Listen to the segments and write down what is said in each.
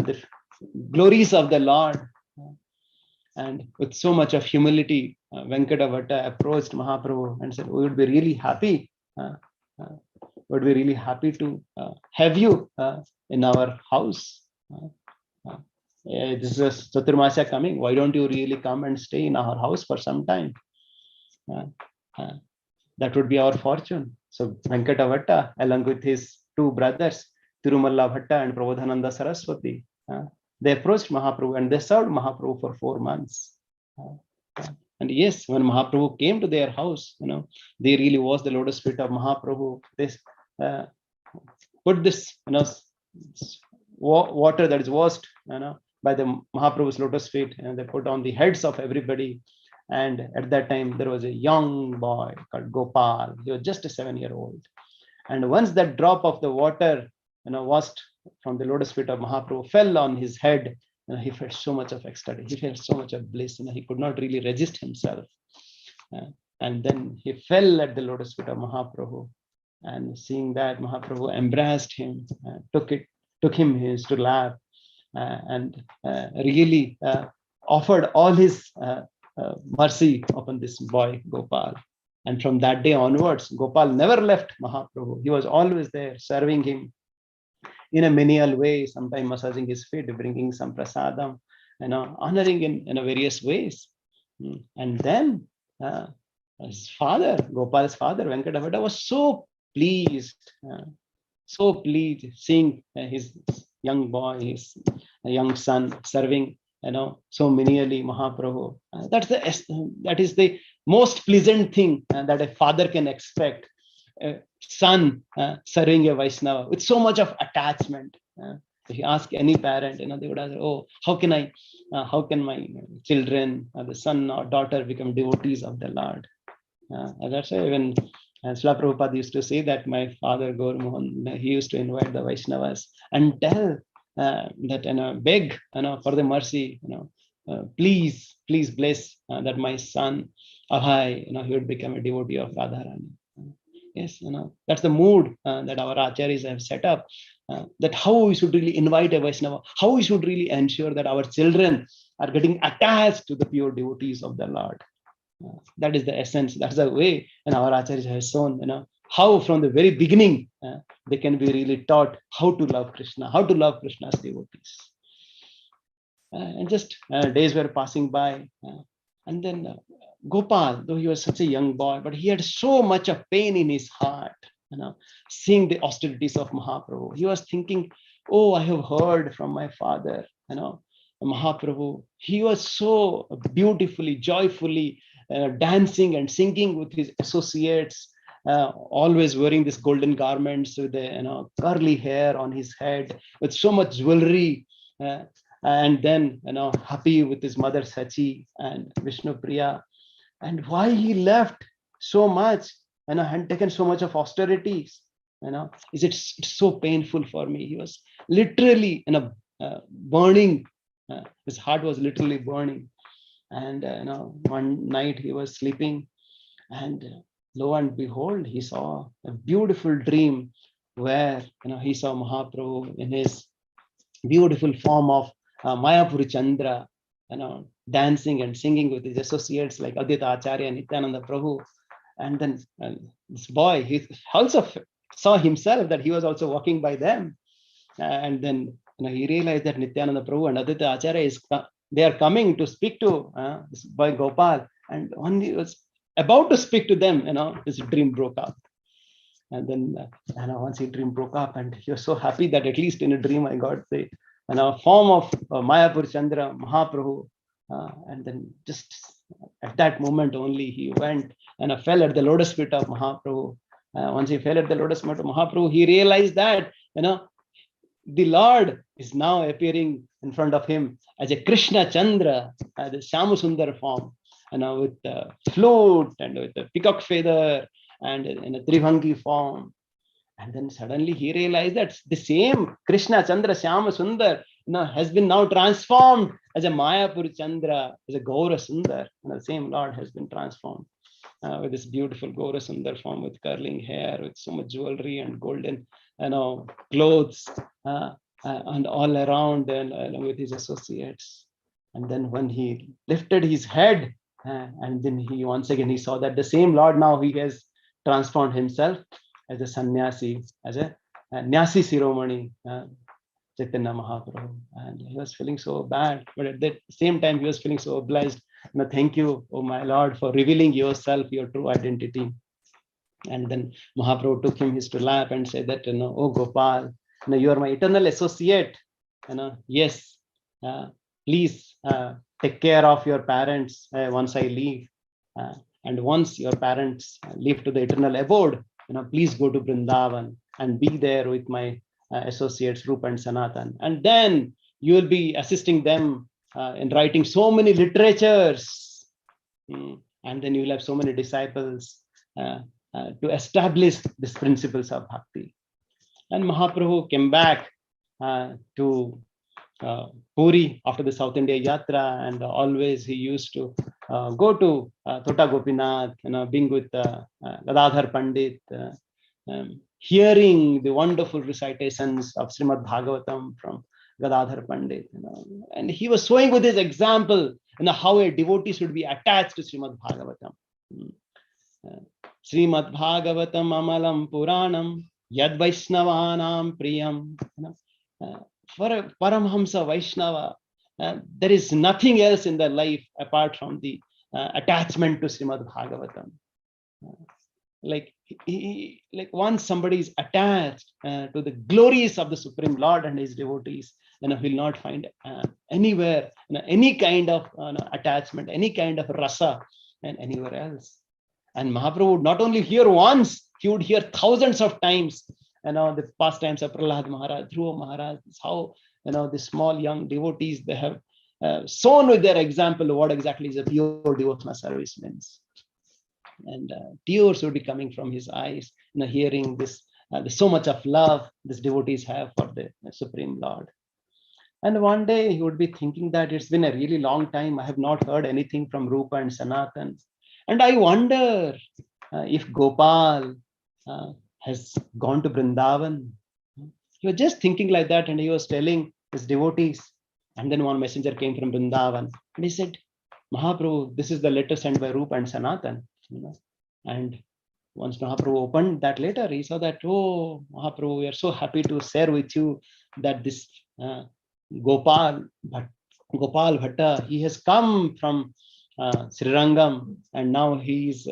the glories of the Lord. And with so much of humility, Venkata Bhatta approached Mahaprabhu and said, we would be really happy. Would be really happy to have you in our house. This is Chaturmasya coming. Why don't you really come and stay in our house for some time? That would be our fortune. So Venkata Bhatta, along with his two brothers, Tirumalla Bhatta and Prabodhananda Saraswati, they approached Mahaprabhu and they served Mahaprabhu for 4 months. And yes, when Mahaprabhu came to their house, they really washed the lotus feet of Mahaprabhu. They put this, water that is washed, by the Mahaprabhu's lotus feet, and they put on the heads of everybody. And at that time, there was a young boy called Gopal. He was just a 7-year-old. And once that drop of the water, washed from the lotus feet of Mahaprabhu fell on his head, he felt so much of ecstasy. He felt so much of bliss. He could not really resist himself. And then he fell at the lotus feet of Mahaprabhu. And seeing that, Mahaprabhu embraced him, took him to lap, and really offered all his mercy upon this boy Gopal. And from that day onwards, Gopal never left Mahaprabhu. He was always there, serving him in a menial way, sometimes massaging his feet, bringing some prasadam, honoring in various ways. And then his father, Gopal's father, Venkata Bhatta, was so pleased seeing his young boy, his young son serving, so menially Mahaprabhu. That is the most pleasant thing that a father can expect. A son serving a Vaishnava with so much of attachment. If you ask any parent, they would ask, oh, how can my children, the son or daughter, become devotees of the Lord? And that's why when Srila Prabhupada used to say that my father Gaur Mohan, he used to invite the Vaishnavas and tell that, beg, for the mercy, please bless that my son Abhay, he would become a devotee of Radharani. Yes, that's the mood that our acharyas have set up, that how we should really invite a Vaishnava, how we should really ensure that our children are getting attached to the pure devotees of the Lord. That is the essence. That's the way, and our acharyas have shown, how from the very beginning they can be really taught how to love Krishna, how to love Krishna's devotees. And just days were passing by, and then Gopal, though he was such a young boy, but he had so much of pain in his heart, seeing the austerities of Mahaprabhu. He was thinking, oh, I have heard from my father, Mahaprabhu. He was so beautifully, joyfully dancing and singing with his associates, always wearing these golden garments with the curly hair on his head, with so much jewelry, and then happy with his mother Sachi and Vishnu Priya. And why he left so much and had taken so much of austerities, it's so painful for me. He was literally burning. His heart was literally burning. And one night he was sleeping, and lo and behold, he saw a beautiful dream where he saw Mahaprabhu in his beautiful form of Mayapuri Chandra, dancing and singing with his associates like Advaita Acharya and Nityananda Prabhu. And then this boy, he also saw himself that he was also walking by them. And then he realized that Nityananda Prabhu and Advaita Acharya they are coming to speak to this boy Gopal. And when he was about to speak to them, his dream broke up. And then once his dream broke up, and he was so happy that at least in a dream I got the form of Mayapur Chandra, Mahaprabhu. And then just at that moment only he went and fell at the lotus feet of Mahaprabhu. Once he fell at the lotus feet of Mahaprabhu, he realized that the Lord is now appearing in front of him as a Krishna Chandra, the Shyamasundar form, with the flute and with the peacock feather and in a Tribhangi form. And then suddenly he realized that the same Krishna Chandra Shyamasundar has been now transformed as a Mayapur Chandra, as a Gaura Sundar. The same Lord has been transformed with this beautiful Gaura Sundar form with curling hair, with so much jewelry and golden clothes. and all around, and along with his associates. And then when he lifted his head, and then he once again he saw that the same Lord, now he has transformed himself as a sannyasi, as a Nyasi Siromani, Chaitanya Mahaprabhu. And he was feeling so bad, but at the same time he was feeling so blessed. Thank you, oh my Lord, for revealing yourself, your true identity. And then Mahaprabhu took him his to lap and said that, oh Gopal, you are my eternal associate. Yes, please take care of your parents once I leave. And once your parents leave to the eternal abode, please go to Vrindavan and be there with my associates Rupa and Sanatan. And then you will be assisting them in writing so many literatures. And then you will have so many disciples to establish these principles of bhakti. And Mahaprabhu came back to Puri after the South India Yatra, and always he used to go to Tota Gopinath, being with Gadadhar Pandit, hearing the wonderful recitations of Srimad Bhagavatam from Gadadhar Pandit. And he was showing with his example how a devotee should be attached to Srimad Bhagavatam. Srimad Bhagavatam Amalam Puranam Yad Vaishnavanam Priyam. For a Paramhamsa Vaishnava, there is nothing else in their life apart from the attachment to Srimad Bhagavatam. Like once somebody is attached to the glories of the Supreme Lord and his devotees, will not find anywhere any kind of attachment, any kind of rasa, and anywhere else. And Mahaprabhu would not only hear once, he would hear thousands of times. The pastimes of Prahlad Maharaj, Dhruva Maharaj, how the small young devotees, they have shown with their example what exactly is a pure devotional service means. And tears would be coming from his eyes, hearing this, so much of love these devotees have for the Supreme Lord. And one day he would be thinking that it's been a really long time, I have not heard anything from Rupa and Sanatan. And I wonder if Gopal has gone to Vrindavan. He was just thinking like that, and he was telling his devotees. And then one messenger came from Vrindavan, and he said, Mahaprabhu, this is the letter sent by Rupa and Sanatan. And once Mahaprabhu opened that letter, he saw that, oh, Mahaprabhu, we are so happy to share with you that this Gopal Bhatta, he has come from Srirangam, and now he's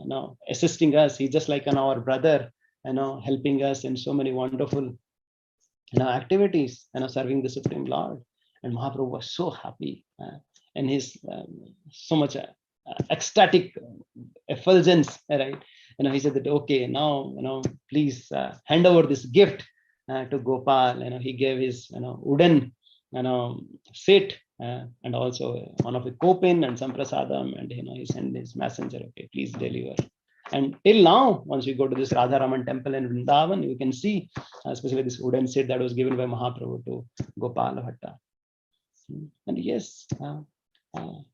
now assisting us. He's just like our brother, helping us in so many wonderful activities, serving the Supreme Lord. And Mahaprabhu was so happy, and his so much ecstatic effulgence, right? He said that, okay, now please hand over this gift to Gopal. He gave his wooden seat, and also one of the kopin and some prasadam, and he sent his messenger, okay, please deliver. And till now, once we go to this Radharaman temple in Vrindavan, you can see especially this wooden seat that was given by Mahaprabhu to Gopal Bhatta. And yes,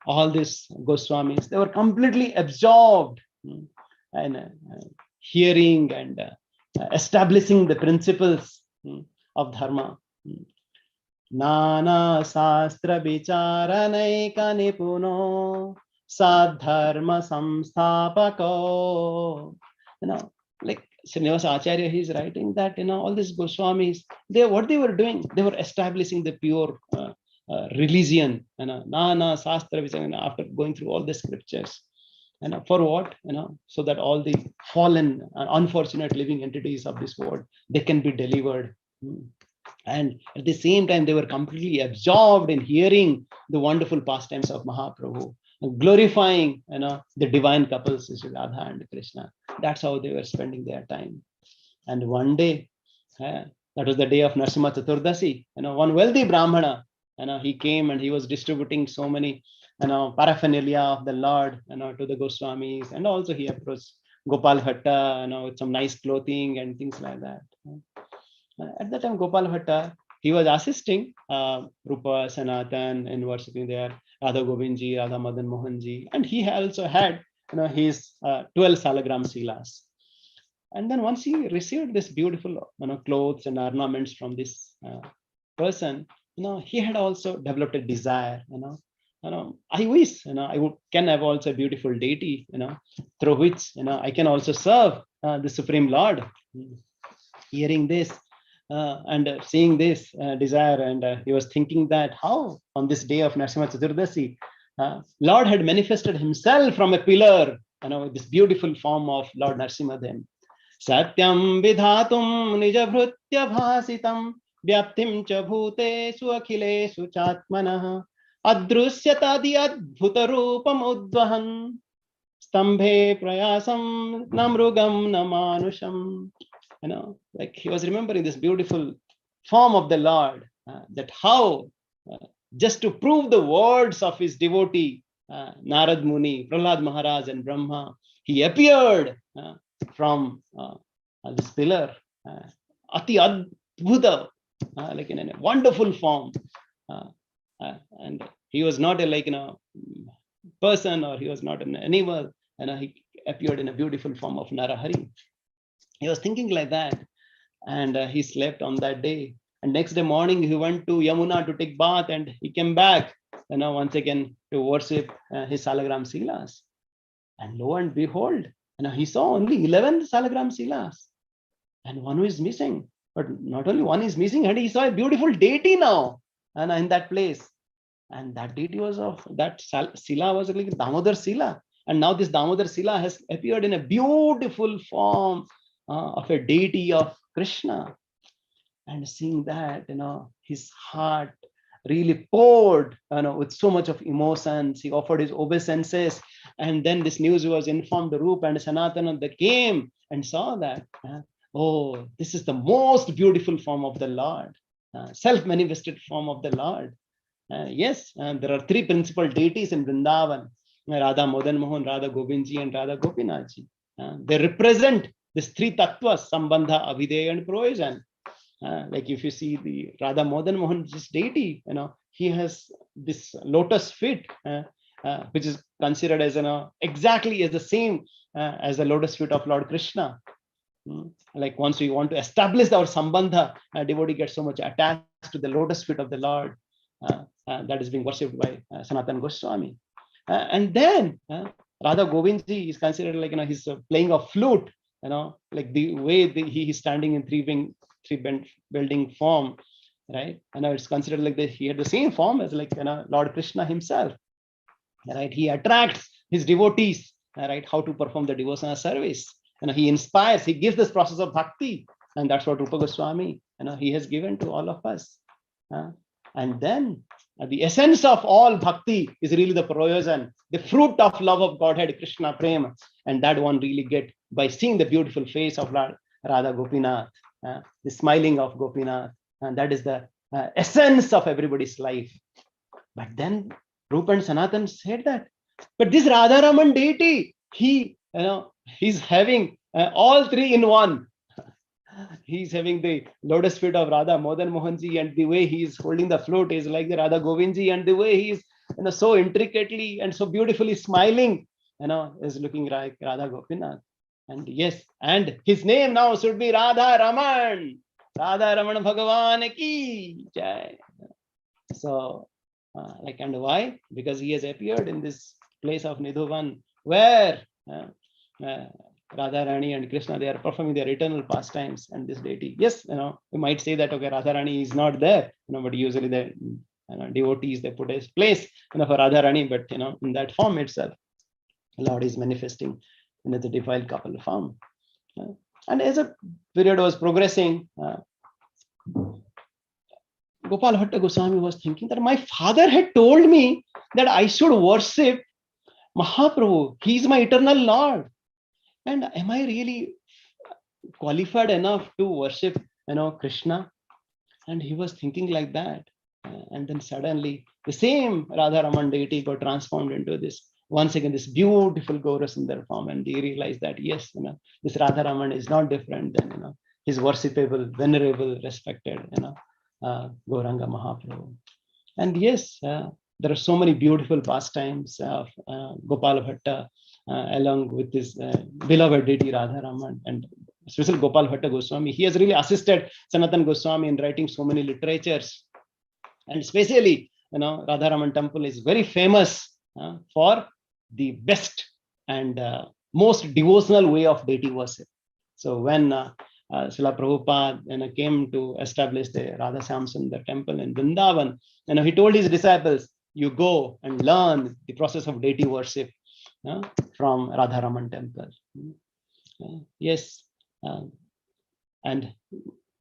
all these Goswamis, they were completely absorbed and hearing and establishing the principles of dharma. Nana Sastra Vicharanai Kanipuno Sadharma Samsthapako. Like Srinivasa Acharya, he's writing that all these Goswamis, what they were doing, they were establishing the pure religion. Nana Sastra Vicharanai, after going through all the scriptures. For what? So that all the fallen, unfortunate living entities of this world, they can be delivered. And at the same time, they were completely absorbed in hearing the wonderful pastimes of Mahaprabhu, glorifying the divine couples, Radha and Krishna. That's how they were spending their time. And one day, that was the day of Narsimha Chaturdasi, one wealthy Brahmana, he came and he was distributing so many paraphernalia of the Lord to the Goswamis, and also he approached Gopal Bhatta with some nice clothing and things like that. At that time, Gopal Bhatta, he was assisting Rupa Sanatan in worshipping there, Radha Govindji, Radha Madan Mohanji, and he also had his 12 salagram silas. And then once he received this beautiful clothes and ornaments from this person, he had also developed a desire, I wish, can have also a beautiful deity, through which, I can also serve the Supreme Lord. Hearing this and seeing this desire, and he was thinking that how on this day of Narasimha Chaturdasi, Lord had manifested himself from a pillar, this beautiful form of Lord Narasimha then. Satyam vidhatum nijabhrutya bhasitam vyaptim cha bhutesu akhilesu chatmanah adrusyatadi adbhuta rupam udvahan stambhe prayasam namrugam namanusham. Like he was remembering this beautiful form of the Lord, that how just to prove the words of his devotee, Narad Muni, Prahlad Maharaj and Brahma, he appeared from this pillar, Ati Adbhuta, like in a wonderful form. And he was not a person, or he was not an animal, he appeared in a beautiful form of Narahari. He was thinking like that, and he slept on that day. And next day morning, he went to Yamuna to take bath, and he came back, once again to worship his salagram silas. And lo and behold, he saw only 11 salagram silas, and one is missing. But not only one is missing, and he saw a beautiful deity now, in that place. And that deity was of that sila was like Damodar Sila, and now this Damodar Sila has appeared in a beautiful form of a deity of Krishna. And seeing that, his heart really poured, with so much of emotions. He offered his obeisances, and then this news was informed the Rupa and Sanatana. They came and saw that. Oh, this is the most beautiful form of the Lord, self-manifested form of the Lord. Yes, there are three principal deities in Vrindavan: Radha Madan Mohan, Radha Govindji, and Radha Gopinathji. They represent these three tattvas: Sambandha, Avideya, and Proyojan. Like if you see the Radha Madan Mohan, this deity, he has this lotus feet, which is considered as exactly as the same as the lotus feet of Lord Krishna. Like once we want to establish our sambandha, devotee gets so much attached to the lotus feet of the Lord that is being worshipped by Sanatana Goswami. And then Radha Govindji is considered like he's playing a flute, like the way he is standing in three building form, right? It's considered like he had the same form as like Lord Krishna himself, right? He attracts his devotees, right? How to perform the devotional service. He inspires, he gives this process of bhakti, and that's what Rupa Goswami, he has given to all of us. And then the essence of all bhakti is really the prayojan, the fruit of love of Godhead, Krishna Prema, and that one really get by seeing the beautiful face of Radha Gopinath, the smiling of Gopinath, and that is the essence of everybody's life. But then Rupa and Sanatan said that, but this Radharaman deity, he's having all three in one. He's having the lotus feet of Radha Madan Mohanji, and the way he is holding the flute is like the Radha Govindji, and the way he is so intricately and so beautifully smiling, is looking like Radha Gopinath. And yes, and his name now should be Radha Raman. Radha Raman Bhagavan ki jai. So, and why? Because he has appeared in this place of Nidhuvan, where Radha Rani and Krishna, they are performing their eternal pastimes, and this deity. Yes, we might say that, okay, Radha Rani is not there, but usually the devotees, they put a place for Radha Rani, but in that form itself, Lord is manifesting in the defiled couple form. And as a period was progressing, Gopal Bhatta Goswami was thinking that my father had told me that I should worship Mahaprabhu. He is my eternal Lord. And am I really qualified enough to worship, Krishna? And he was thinking like that. And then suddenly the same Radha Raman deity got transformed into this, once again, this beautiful Gaura Sundar form. And they realized that, yes, this Radha Raman is not different than, his worshipable, venerable, respected, Gauranga Mahaprabhu. And yes, there are so many beautiful pastimes of Gopal Bhatta, along with this beloved deity Radha Raman, and especially Gopal Bhatta Goswami. He has really assisted Sanatan Goswami in writing so many literatures, And especially, Radharaman temple is very famous for the best and most devotional way of deity worship. So when Srila Prabhupada came to establish the Radha Samsundar temple in Vrindavan, he told his disciples, you go and learn the process of deity worship from Radharaman temple. Yes. And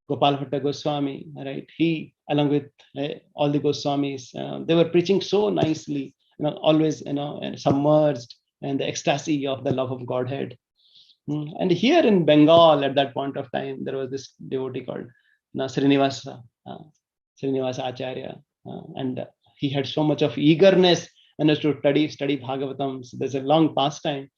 Gopal Bhatta Goswami, right? He, along with all the Goswamis, they were preaching so nicely, always, submerged in the ecstasy of the love of Godhead. And here in Bengal, at that point of time, there was this devotee called Srinivasa Acharya, and he had so much of eagerness to study Bhagavatam. So there's a long pastime,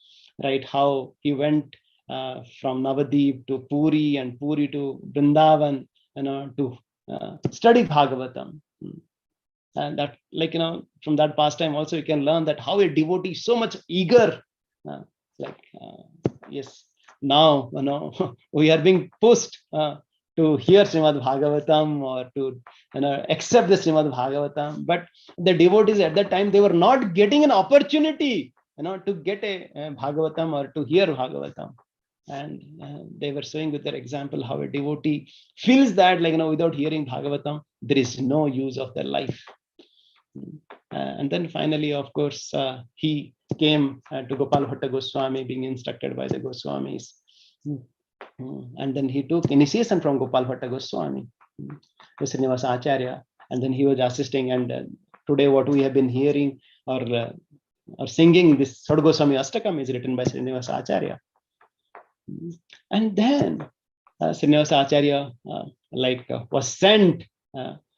right? How he went from Navadip to Puri and Puri to Vrindavan, to study Bhagavatam. And that, from that pastime also you can learn that how a devotee is so much eager, yes, now, we are being pushed to hear Srimad Bhagavatam or to, accept the Srimad Bhagavatam. But the devotees at that time, they were not getting an opportunity, to get a Bhagavatam or to hear Bhagavatam. And they were showing with their example how a devotee feels that, without hearing Bhagavatam, there is no use of their life. And then finally, of course, he came to Gopal Bhatta Goswami, being instructed by the Goswamis. And then he took initiation from Gopal Bhatta Goswami, Srinivasa Acharya. And then he was assisting. And today, what we have been hearing or singing, this Sad Goswami Astakam, is written by Srinivasa Acharya. And then Srinivasa Acharya was sent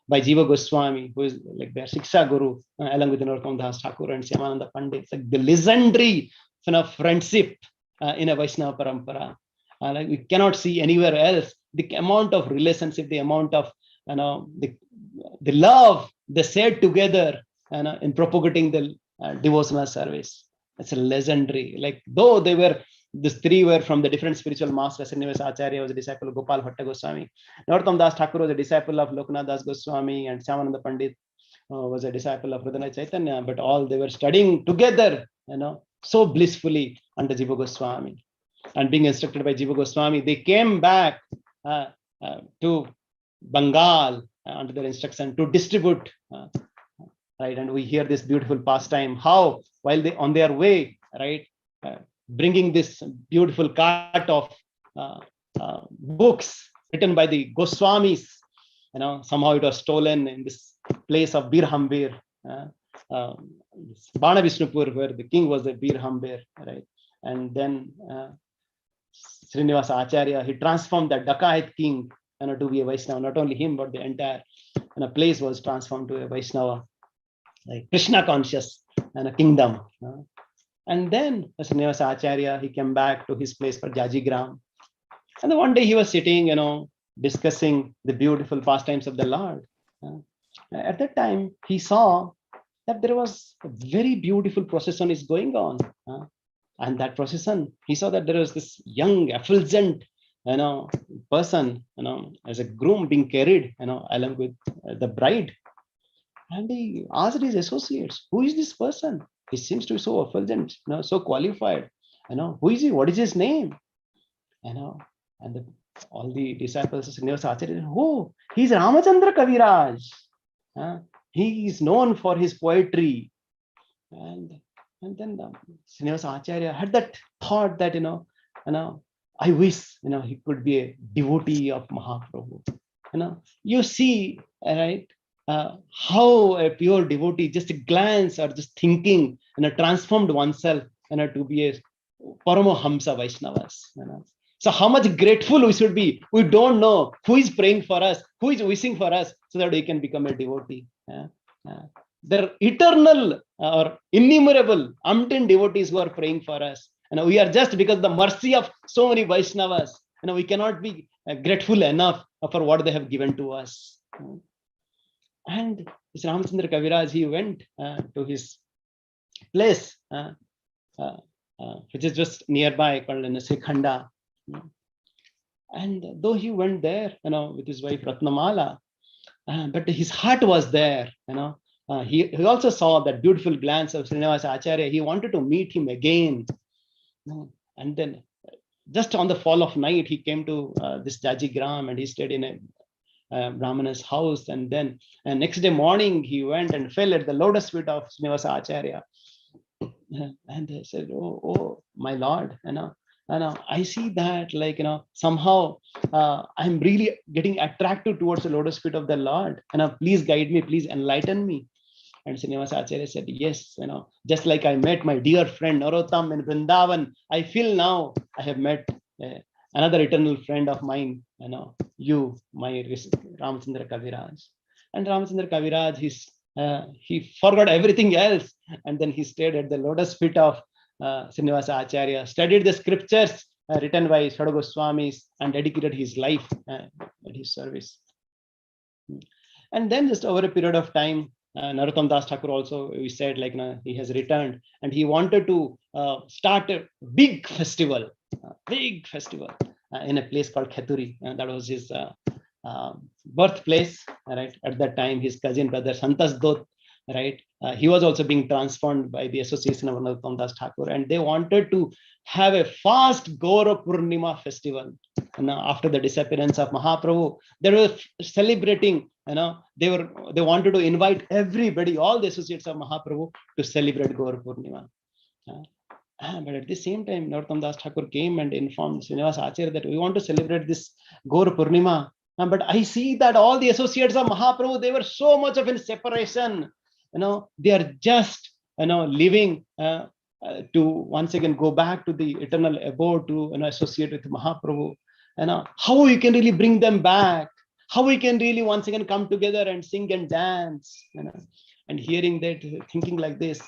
by Jiva Goswami, who is like their Siksha Guru, along with Narottam Das Thakur and Shyamananda Pandit. It's like the legendary friendship in a Vaishnava parampara. Like we cannot see anywhere else the amount of relationship, the amount of the love they shared together in propagating the devotional service. It's a legendary. Like though these three were from the different spiritual masters. Srinivasa Acharya was a disciple of Gopal Bhatta Goswami. Narottam Das Thakur was a disciple of Loknath Das Goswami, and Shyamananda Pandit was a disciple of Hridaya Chaitanya. But all they were studying together, so blissfully under Jiva Goswami. And being instructed by Jiva Goswami, they came back to Bengal under their instruction to distribute. Right, and we hear this beautiful pastime. How while they on their way, right. Bringing this beautiful cart of books written by the Goswamis, somehow it was stolen in this place of Birhambir, Bana Vishnupur, where the king was the Birhambir, right? And then Srinivasa Acharya, he transformed that Dakat king to be a Vaishnava. Not only him, but the entire place was transformed to a Vaishnava, like Krishna conscious and a kingdom. And then Srinivasa Acharya, he came back to his place for Jajigram. And then one day he was sitting, discussing the beautiful pastimes of the Lord. At that time, he saw that there was a very beautiful procession is going on. And that procession, he saw that there was this young, effulgent, person, as a groom being carried, along with the bride. And he asked his associates, who is this person? He seems to be so effulgent, so qualified. Who is he? What is his name? And all the disciples of Srinivasa Acharya, oh, he's Ramachandra Kaviraj. He is known for his poetry. And then Srinivasa Acharya had that thought that, I wish, he could be a devotee of Mahaprabhu. You see, right? How a pure devotee, just a glance or just thinking, transformed oneself, to be a Paramahamsa Vaishnavas. So how much grateful we should be. We don't know who is praying for us, who is wishing for us, so that we can become a devotee. There are eternal or innumerable umpteen devotees who are praying for us. We are just, because the mercy of so many Vaishnavas, we cannot be grateful enough for what they have given to us. And this Ramachandra Kaviraj, he went to his place, which is just nearby, called Srikhanda. And though he went there, with his wife Ratnamala, But his heart was there, he also saw that beautiful glance of Srinivasa Acharya. He wanted to meet him again. And then just on the fall of night, he came to this Jaji Gram, and he stayed in a Brahmana's house. And then next day morning, he went and fell at the lotus feet of Srinivasa Acharya. And they said, oh, my Lord, I see that, like, somehow I'm really getting attracted towards the lotus feet of the Lord. Please guide me, please enlighten me. And Srinivasa Acharya said, yes, just like I met my dear friend Narottam in Vrindavan, I feel now I have met another eternal friend of mine, you, my Ramachandra Kaviraj. And Ramachandra Kaviraj, he forgot everything else. And then he stayed at the lotus feet of Srinivasa Acharya, studied the scriptures written by Sada Goswamis, and dedicated his life at his service. And then just over a period of time, Narottam Das Thakur also, we said, like, he has returned, and he wanted to start a big festival in a place called Kheturi. That was his birthplace, right? At that time, his cousin brother Santas Dot, right? He was also being transformed by the association of Narottam Das Thakur, and they wanted to have a fast Gaura Purnima festival. And after the disappearance of Mahaprabhu, they were celebrating. They wanted to invite everybody, all the associates of Mahaprabhu, to celebrate Gaura Purnima. But at the same time, Narottam Das Thakur came and informed Srinivasa Acharya that we want to celebrate this Gaura Purnima. But I see that all the associates of Mahaprabhu, they were so much of in separation. They are just, living to once again go back to the eternal abode, to associate with Mahaprabhu. How we can really bring them back? How we can really once again come together and sing and dance? And hearing that, thinking like this,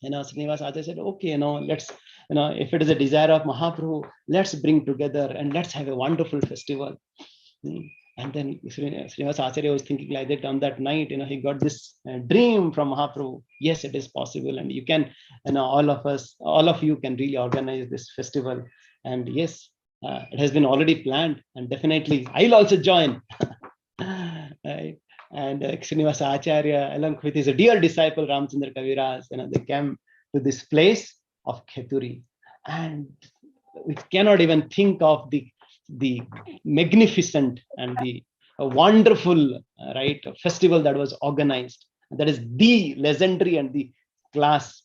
Srinivasa Acharya said, okay, let's, if it is a desire of Mahaprabhu, let's bring together and let's have a wonderful festival. And then Srinivasa Acharya was thinking like that on that night. He got this dream from Mahaprabhu. Yes, it is possible, and you can, all of you can really organize this festival. And yes, it has been already planned, and definitely I'll also join. Right? And Srinivasa Acharya, along with his dear disciple Ramachandra Kaviraj, they came to this place of Kheturi, and we cannot even think of the magnificent and the wonderful right festival that was organized. That is the legendary and the class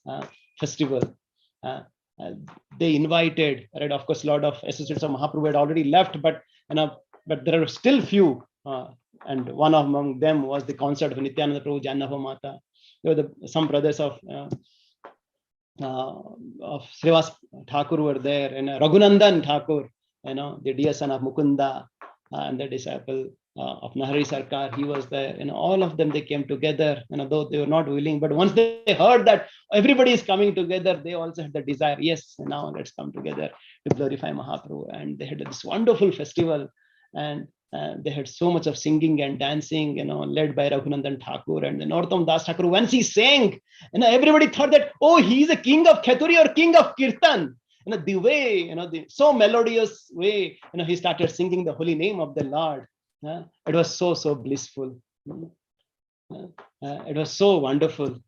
festival. They invited, right? Of course, a lot of associates of Mahaprabhu had already left, but there are still few. And one among them was the concert of Nityananda Prabhu, Jannava Mata. There were some brothers of Srivas Thakur were there, and Raghunandan Thakur, the dear son of Mukunda, and the disciple of Nahari Sarkar, he was there. All of them, they came together, though they were not willing. But once they heard that everybody is coming together, they also had the desire, yes, now let's come together to glorify Mahaprabhu. And they had this wonderful festival, and they had so much of singing and dancing, led by Raghunandan Thakur and the Narottam Das Thakur. Once he sang, everybody thought that, oh, he's a king of Kheturi or king of Kirtan. The way, the so melodious way, he started singing the holy name of the Lord. It was so blissful. It was so wonderful.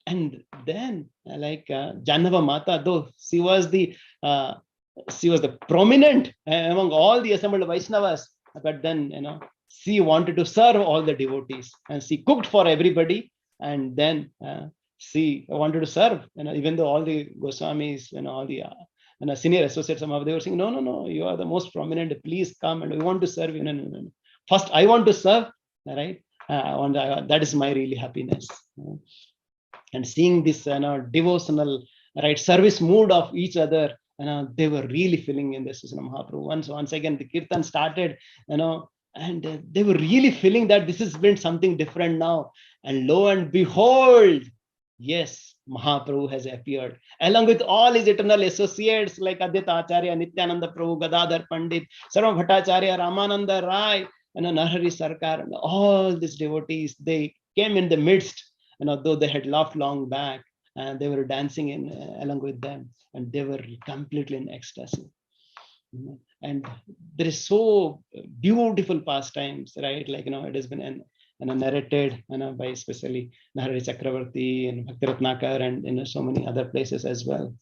And then, like Jannava Mata, though she was the prominent among all the assembled Vaishnavas, but then she wanted to serve all the devotees, and she cooked for everybody, and then she wanted to serve, even though all the Goswamis and all the senior associates somehow, they were saying, no, you are the most prominent, please come, and we want to serve you. No. First I want to serve, right? That is my really happiness. And seeing this devotional, right, service mood of each other, they were really feeling in the Sri Mahaprabhu. Once again the kirtan started, and they were really feeling that this has been something different now. And lo and behold, yes, Mahaprabhu has appeared along with all his eternal associates like Advaita Acharya, Nityananda Prabhu, Gadadhar Pandit, Sarva Bhattacharya, Ramananda Rai, Narhari Sarkar, and all these devotees. They came in the midst, though they had laughed long back, and they were dancing along with them, and they were completely in ecstasy. and there is so beautiful pastimes, right? Like, it has been narrated, by especially Narari Chakravarti and Bhakti Ratnakar, and so many other places as well,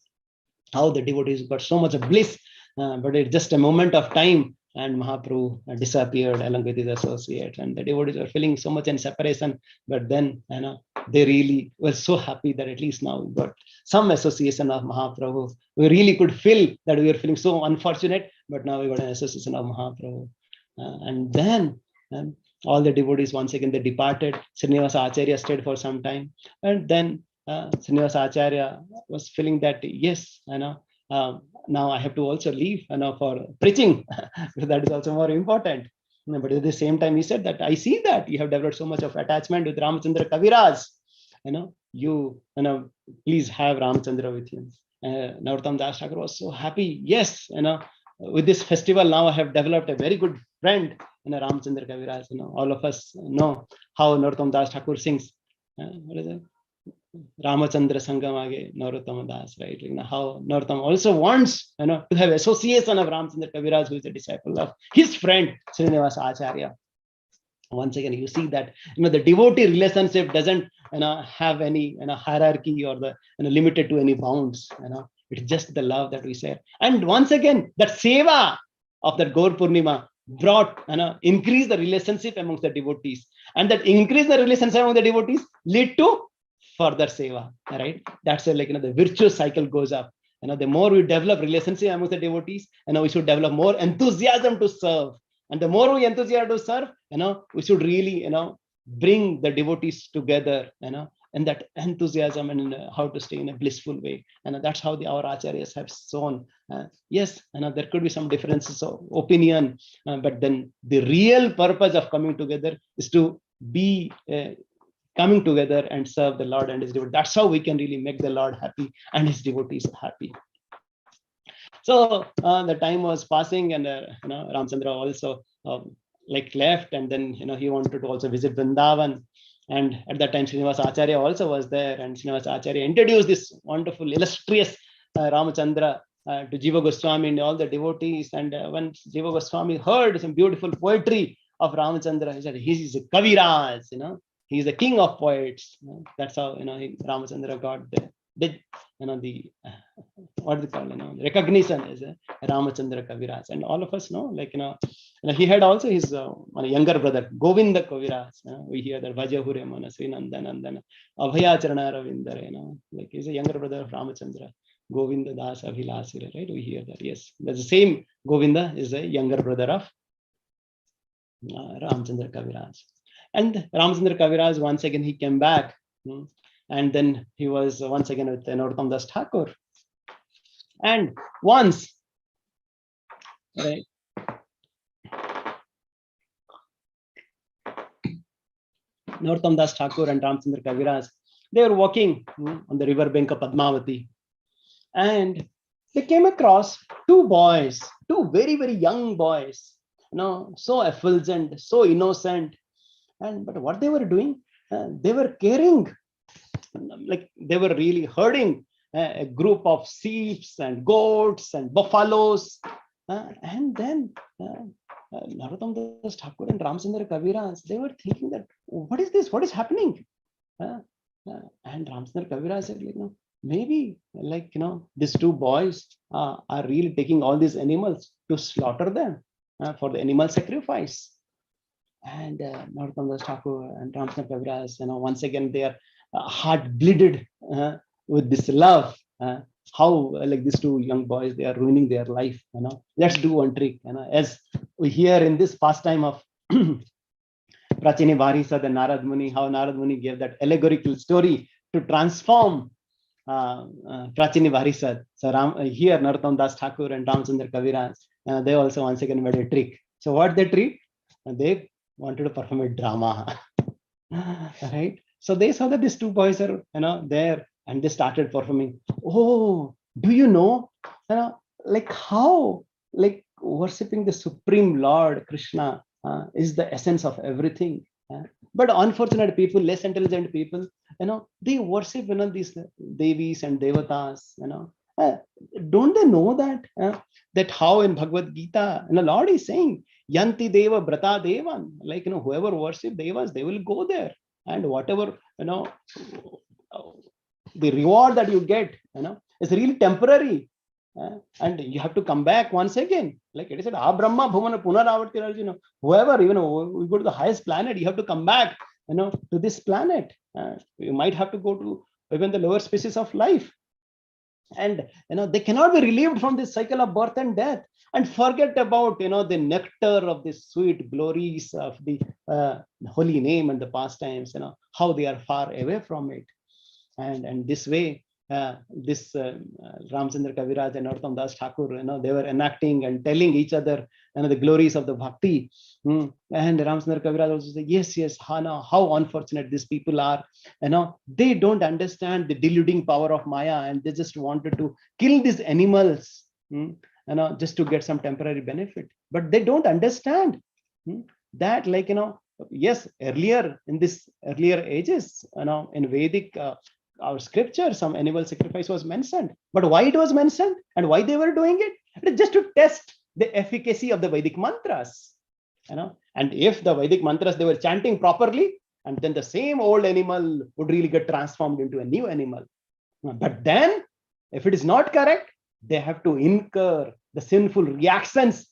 how the devotees got so much of bliss, but it's just a moment of time, and Mahaprabhu disappeared along with his associates, and the devotees were feeling so much in separation. But then, they really were so happy that at least now we got some association of Mahaprabhu. We really could feel that we were feeling so unfortunate, but now we got an association of Mahaprabhu. And then all the devotees, once again, they departed. Srinivasa Acharya stayed for some time, and then Srinivasa Acharya was feeling that, yes, now I have to also leave, for preaching. That is also more important. But at the same time, he said that I see that you have developed so much of attachment with Ramachandra Kaviraj. You please have Ramachandra with you. Narottam Das Thakur was so happy. Yes, with this festival now I have developed a very good friend, Ramachandra Kaviraj. All of us know how Narottam Das Thakur sings. What is it? Ramachandra Sangamage Narottam Das, right? How Narottam also wants, to have association of Ramachandra Kaviraj, who is a disciple of his friend Srinivasa Acharya. Once again, you see that the devotee relationship doesn't have any hierarchy or the limited to any bounds. It's just the love that we share. And once again, that seva of that Gaur Purnima brought increase the relationship amongst the devotees, and that increase the relationship among the devotees lead to further seva, right? That's like the virtuous cycle goes up. The more we develop relationship amongst the devotees, we should develop more enthusiasm to serve. And the more we enthusiasm to serve, we should really bring the devotees together, and that enthusiasm, and how to stay in a blissful way. And that's how our acharyas have shown. Yes, there could be some differences of opinion, but then the real purpose of coming together is to be coming together and serve the Lord and his devotees. That's how we can really make the Lord happy and his devotees happy. So the time was passing, and Ramchandra also left, and then he wanted to also visit Vrindavan. And at that time, Srinivasa Acharya also was there, and Srinivasa Acharya introduced this wonderful, illustrious Ramachandra to Jiva Goswami and all the devotees. And when Jiva Goswami heard some beautiful poetry of Ramachandra, he said, he is a Kaviraj, he is the king of poets. That's how Ramachandra got the what do they call the recognition as a Ramachandra Kaviraj. And all of us know, he had also his younger brother Govinda Kaviraj. We hear that Vaja Hure Mana Sri Nandanandana Abhayacharana Ravindra. He's a younger brother of Ramachandra, Govinda Das Abhilasira, right? We hear that. Yes, that's the same. Govinda is a younger brother of Ramachandra Kaviraj. And Ramachandra Kaviraj, once again, he came back. And then he was once again with Narottam Das Thakur. And once, right, Narottam Das Thakur and Ramchandra Kaviraj, they were walking on the river bank of Padmavati. And they came across two boys, two very, very young boys, so effulgent, so innocent. But what they were doing, they were carrying, they were really herding a group of sheep and goats and buffaloes. And then Narottam Das Thakur and Ramchandra Kaviraj, they were thinking that, what is this? What is happening? And Ramchandra Kaviraj said, maybe these two boys are really taking all these animals to slaughter them for the animal sacrifice. And Narottam Das Thakur and Ramchandra Kaviraj, once again, they are heart bleeded with this love. How these two young boys, they are ruining their life. Let's do one trick. As we hear in this pastime of Prachini Varisad and Narad Muni, how Narad Muni gave that allegorical story to transform Prachini Varisad. So here Narottam Das Thakur and Ramchandra Kaviraj, they also once again made a trick. So what they trick? They wanted to perform a drama. Right? So they saw that these two boys are there, and they started performing. Oh, do you know how worshipping the Supreme Lord Krishna is the essence of everything. But unfortunate people, less intelligent people, they worship these devis and devatas, Don't they know that? That how in Bhagavad Gita, the Lord is saying, Yanti Deva Brata Devan, like, whoever worship Devas, they will go there. And whatever, the reward that you get, is really temporary. And you have to come back once again. Like it is said, Brahma Bhumana Punaravarti Arjuna. Whoever, we go to the highest planet, you have to come back, to this planet. You might have to go to even the lower species of life. And they cannot be relieved from this cycle of birth and death, and forget about the nectar of the sweet glories of the holy name and the pastimes, how they are far away from it. And this way, this Ramchandra Kaviraj and Narottam Das Thakur, they were enacting and telling each other, the glories of the bhakti. And Ramchandra Kaviraj also said, yes, Hana, how unfortunate these people are. They don't understand the deluding power of Maya, and they just wanted to kill these animals, just to get some temporary benefit. But they don't understand that, like, yes, earlier in this earlier ages, in Vedic our scripture, some animal sacrifice was mentioned. But why it was mentioned and why they were doing it? It is just to test the efficacy of the Vedic mantras. And if the Vedic mantras they were chanting properly, and then the same old animal would really get transformed into a new animal. But then, if it is not correct, they have to incur the sinful reactions,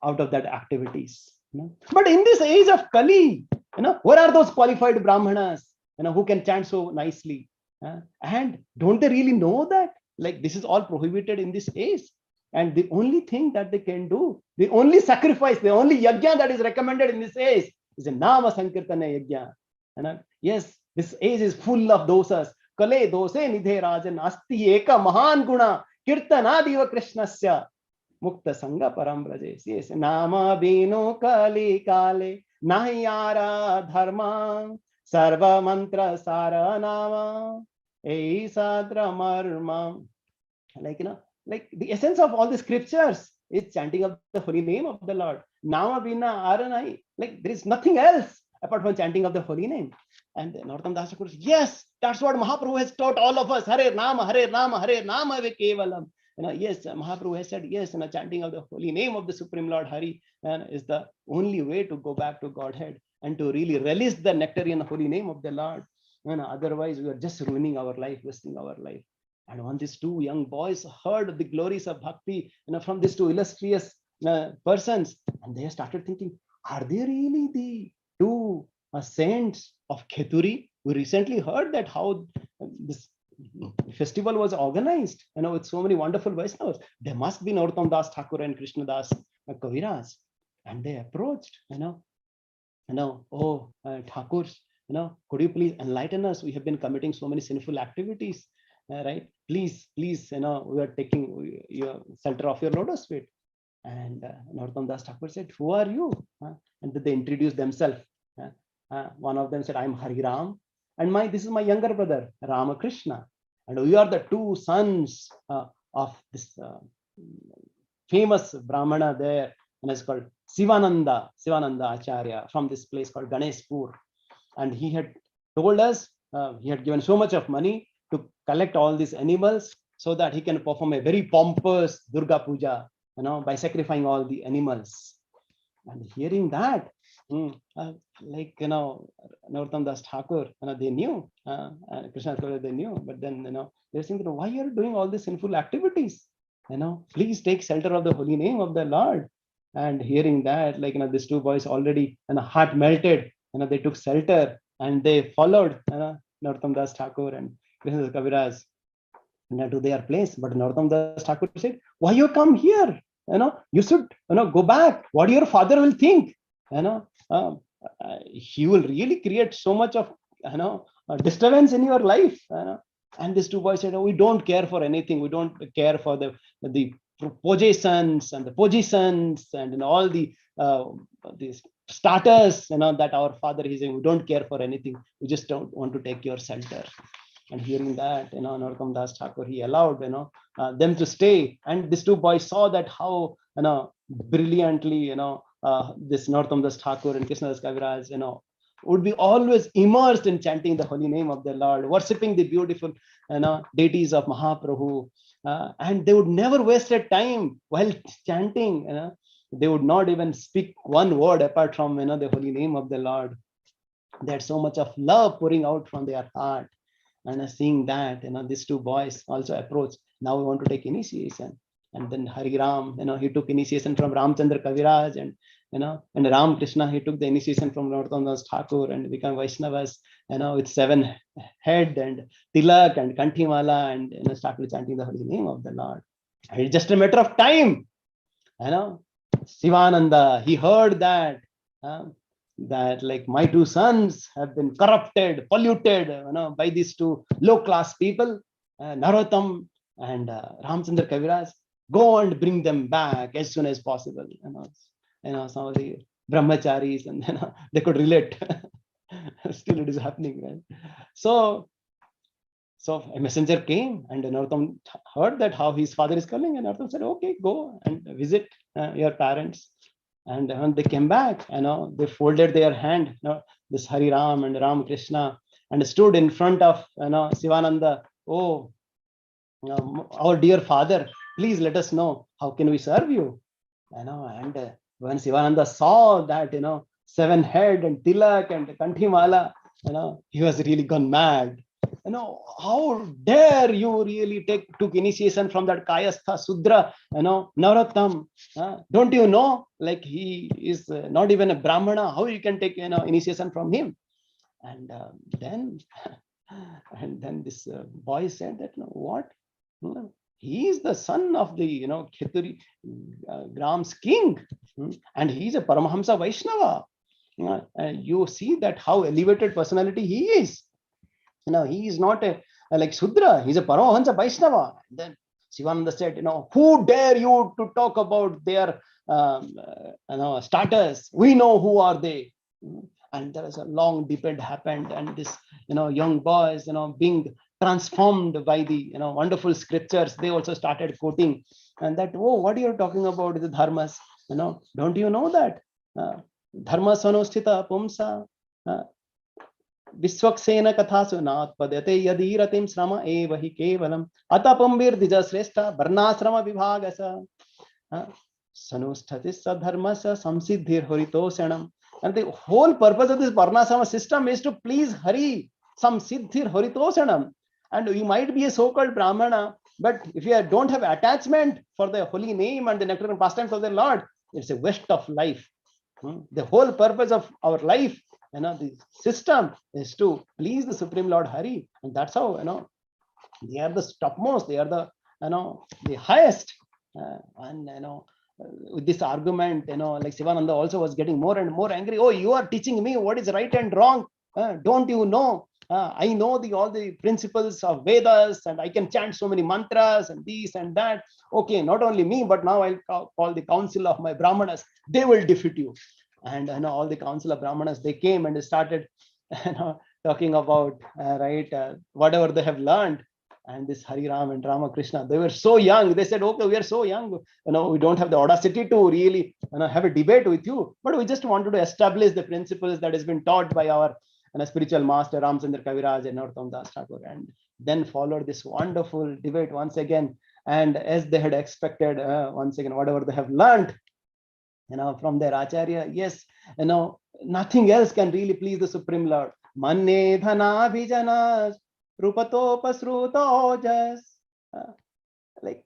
out of that activities. But in this age of Kali, where are those qualified Brahmanas, who can chant so nicely? And don't they really know that, like, this is all prohibited in this age? And the only thing that they can do, the only sacrifice, the only yajna that is recommended in this age is a Nama Sankirtana yajna. Yes, this age is full of dosas. Kale dose nidhe rajan asti eka mahan guna kirtanadiva krishnasya mukta sangha param brajes. Yes, Nama bino kali kale nahiyara dharma sarva mantra sara nama Sadra marma. Like the essence of all the scriptures is chanting of the holy name of the Lord. Nama bina aranai. Like there is nothing else apart from chanting of the holy name. And Narottam Das Thakur says, yes, that's what Mahaprabhu has taught all of us. Hare Nama, Hare Nama, Hare Nama ve kevalam. Yes, Mahaprabhu has said, yes, chanting of the holy name of the Supreme Lord Hari is the only way to go back to Godhead and to really relish the nectarian holy name of the Lord. Otherwise, we are just ruining our life, wasting our life. And when these two young boys heard the glories of bhakti, from these two illustrious persons, and they started thinking, are they really the two saints of Kheturi? We recently heard that how this festival was organized, with so many wonderful Vaishnavas. There must be Narottam Das Thakur and Krishna Das Kaviraj. And they approached, oh, Thakurs, could you please enlighten us? We have been committing so many sinful activities, right? Please, we are taking your center of your lotus feet. And Narottam Das Thakur said, who are you? And they introduced themselves. One of them said, I'm Hari Ram, and this is my younger brother, Ramakrishna. And we are the two sons of this famous Brahmana there, and it's called Sivananda Acharya, from this place called Ganeshpur. And he had told us, he had given so much of money to collect all these animals so that he can perform a very pompous Durga Puja, by sacrificing all the animals. And hearing that, Narottam Das Thakur, they knew, Krishna they knew, but then, they're saying, why are you doing all these sinful activities? Please take shelter of the holy name of the Lord. And hearing that, these two boys already, heart melted, they took shelter and they followed Narottam Das Thakur and Krishna Kaviraj to their place. But Narottam Das Thakur said, why you come here? You should, go back. What your father will think? He will really create so much of, disturbance in your life. And these two boys said, we don't care for anything. We don't care for the positions and the positions and all the starters, that our father is saying, we don't care for anything. We just don't want to take your shelter. And hearing that, Narottam Das Thakur, he allowed, them to stay. And these two boys saw that how, brilliantly, this Narottam Das Thakur and Krishna Das Kaviraj, would be always immersed in chanting the holy name of the Lord, worshipping the beautiful, deities of Mahaprabhu. and they would never waste a time while chanting. They would not even speak one word apart from the holy name of the Lord. There's so much of love pouring out from their heart. And seeing that, these two boys also approached. Now we want to take initiation. And then Hari Ram, he took initiation from Ramchandra Kaviraj, and Ram Krishna, he took the initiation from Narottam Das Thakur and become Vaishnavas, with 7 head and tilak and kanthimala, and started chanting the holy name of the Lord. And it's just a matter of time. Sivananda, he heard that. That like my 2 sons have been corrupted, polluted, by these 2 low-class people, Narottam and Ramchandra Kaviraj. Go and bring them back as soon as possible. Some of the brahmacharis, and they could relate. Still, it is happening, right? So a messenger came, and Narottam heard that how his father is calling, and Narottam said, "Okay, go and visit your parents." And when they came back, they folded their hand, this Hari Ram and Ram Krishna, and stood in front of Sivananda. Oh, our dear father, please let us know how can we serve you. And when Sivananda saw that 7 head and tilak and kanthimala, he was really gone mad. How dare you really took initiation from that Kayastha Sudra, Narottam. Don't you know, like he is not even a Brahmana, how you can take initiation from him? And then this boy said that, what? He is the son of the Kheturi Gram's king, and he is a Paramahamsa Vaishnava. You see that how elevated personality he is. He is not a like Sudra, he's a Paramahamsa Vaishnava. Then Sivananda said, who dare you to talk about their status? We know who are they. And there is a long debate happened, and this young boys being transformed by the wonderful scriptures, they also started quoting, and that, oh, what are you talking about, the dharmas? Don't you know that dharma sanusthita pumsa Vishwaksena kathasu natpadate yadiratim srama evahi kevalam atapambir dija srestha varnasrama vibhagasa sanusthatis sadharmasa samsiddhir haritosanam. And the whole purpose of this varnasrama system is to please Hari, samsiddhir haritosanam. And you might be a so-called Brahmana, but if you don't have attachment for the holy name and the nectar and pastimes of the Lord, it's a waste of life. The whole purpose of our life, the system is to please the Supreme Lord Hari, and that's how they are the topmost, they are the the highest. And with this argument, like Sivananda also was getting more and more angry. Oh, you are teaching me what is right and wrong. Don't you know? I know all the principles of Vedas, and I can chant so many mantras and this and that. Okay, not only me, but now I'll call the council of my Brahmanas. They will defeat you. And all the council of Brahmanas, they came and they started talking about whatever they have learned. And this Hari Ram and Ramakrishna, they were so young. They said, okay, we are so young, we don't have the audacity to really have a debate with you, but we just wanted to establish the principles that has been taught by our spiritual master Ramchandra Kaviraj and Narottam Das Thakur. And then followed this wonderful debate once again. And as they had expected, once again, whatever they have learned from their Acharya, yes, nothing else can really please the Supreme Lord. Manne dhana bhijanas rupatopasrutojas. Like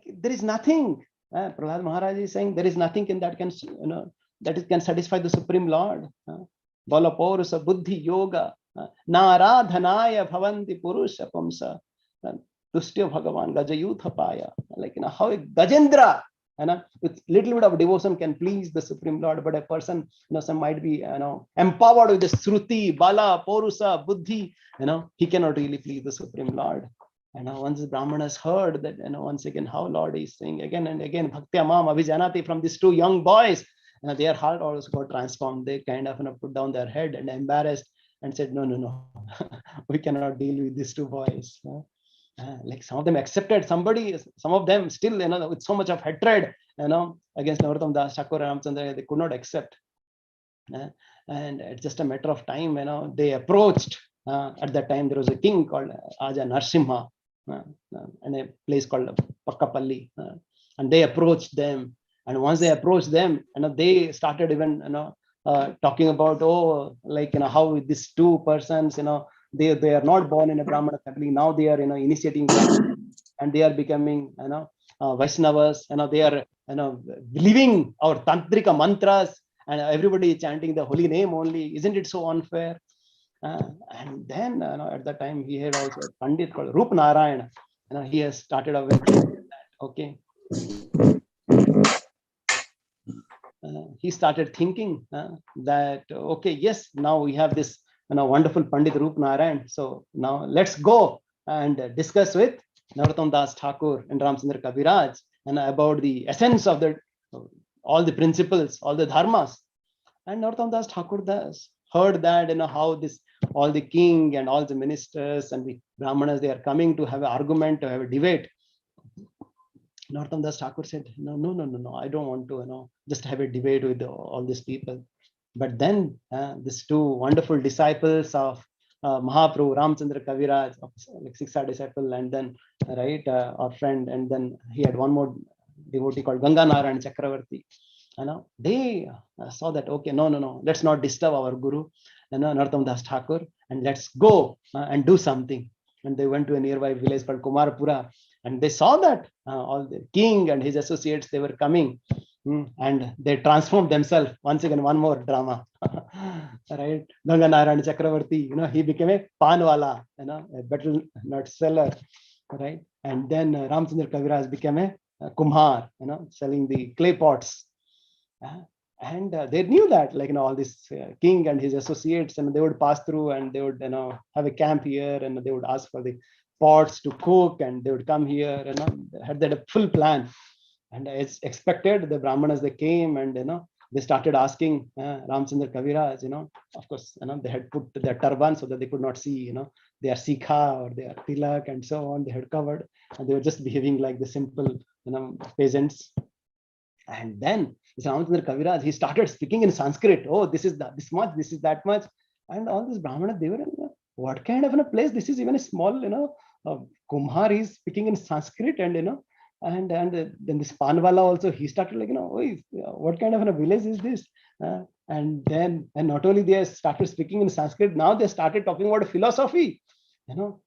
there is nothing. Prahlad Maharaj is saying there is nothing in that can can satisfy the Supreme Lord. Bala Paurusa Buddhi Yoga Naradhanaya Bhavanti Purusha Pumsa Tustya Bhagavan Gajayuthapaya. Like how a Gajendra with little bit of devotion can please the Supreme Lord, but a person some might be empowered with the Sruti, Bala, Paurusa, Buddhi, he cannot really please the Supreme Lord. And once the Brahmanas heard that, once again how Lord is saying again and again, Bhaktya Mam Abhijanati, from these 2 young boys, their heart also got transformed. They kind of put down their head and embarrassed and said, no, we cannot deal with these 2 boys. Like some of them accepted some of them still, with so much of hatred, against Narottam Das Thakur and Ramchandra, they could not accept. And it's just a matter of time, they approached. At that time, there was a king called Aja Narsimha. and a place called Pakkapalli. And they approached them. And once they approached them, they started even, talking about, how these two persons, they are not born in a Brahmana family. Now they are, initiating Brahmana, and they are becoming, Vaishnavas. They are, believing our tantrika mantras, and everybody is chanting the holy name only. Isn't it so unfair? And then, at that time, he had also a Pandit called Rup Narayana. He has started a that. Okay. He started thinking that, okay, yes, now we have this wonderful Pandit Rup Narayan. So now let's go and discuss with Narottam Das Thakur and Ramchandra Kaviraj about the essence of all the principles, all the dharmas. And Narottam Das Thakur heard that, how all the king and all the ministers and the Brahmanas, they are coming to have an argument, to have a debate. Narottam Das Thakur said, no, I don't want to, just have a debate with all these people. But then these two wonderful disciples of Mahaprabhu, Ramchandra Kaviraj, like Siksha disciple, and then, our friend, and then he had one more devotee called Ganga Narayan Chakravarti. They saw that, okay, no, let's not disturb our Guru, Narottam Das Thakur, and let's go and do something. And they went to a nearby village called Kumarpura, and they saw that all the king and his associates, they were coming, and they transformed themselves. Once again, one more drama. Right? Ganga Narayan Chakravarti, he became a panwala, a betel nut seller, right? And then Ramchandra Kaviraj became a kumhar, selling the clay pots. And they knew that, all this king and his associates, and they would pass through, and they would, have a camp here, and they would ask for the pots to cook, and they would come here, had that a full plan. And as expected, the Brahmanas, they came, and they started asking Ramchandra Kaviraj, of course, they had put their turban so that they could not see, they are Sikha or they are tilak and so on. They had covered, and they were just behaving like the simple, peasants. And then Ramchandra Kaviraj, he started speaking in Sanskrit. Oh, this is this much, this is that much. And all these Brahmanas, they were, what kind of a place? This is even a small, Kumhar is speaking in Sanskrit, and, and then this Panwala also, he started like, what kind of a village is this? And not only they started speaking in Sanskrit, now they started talking about philosophy.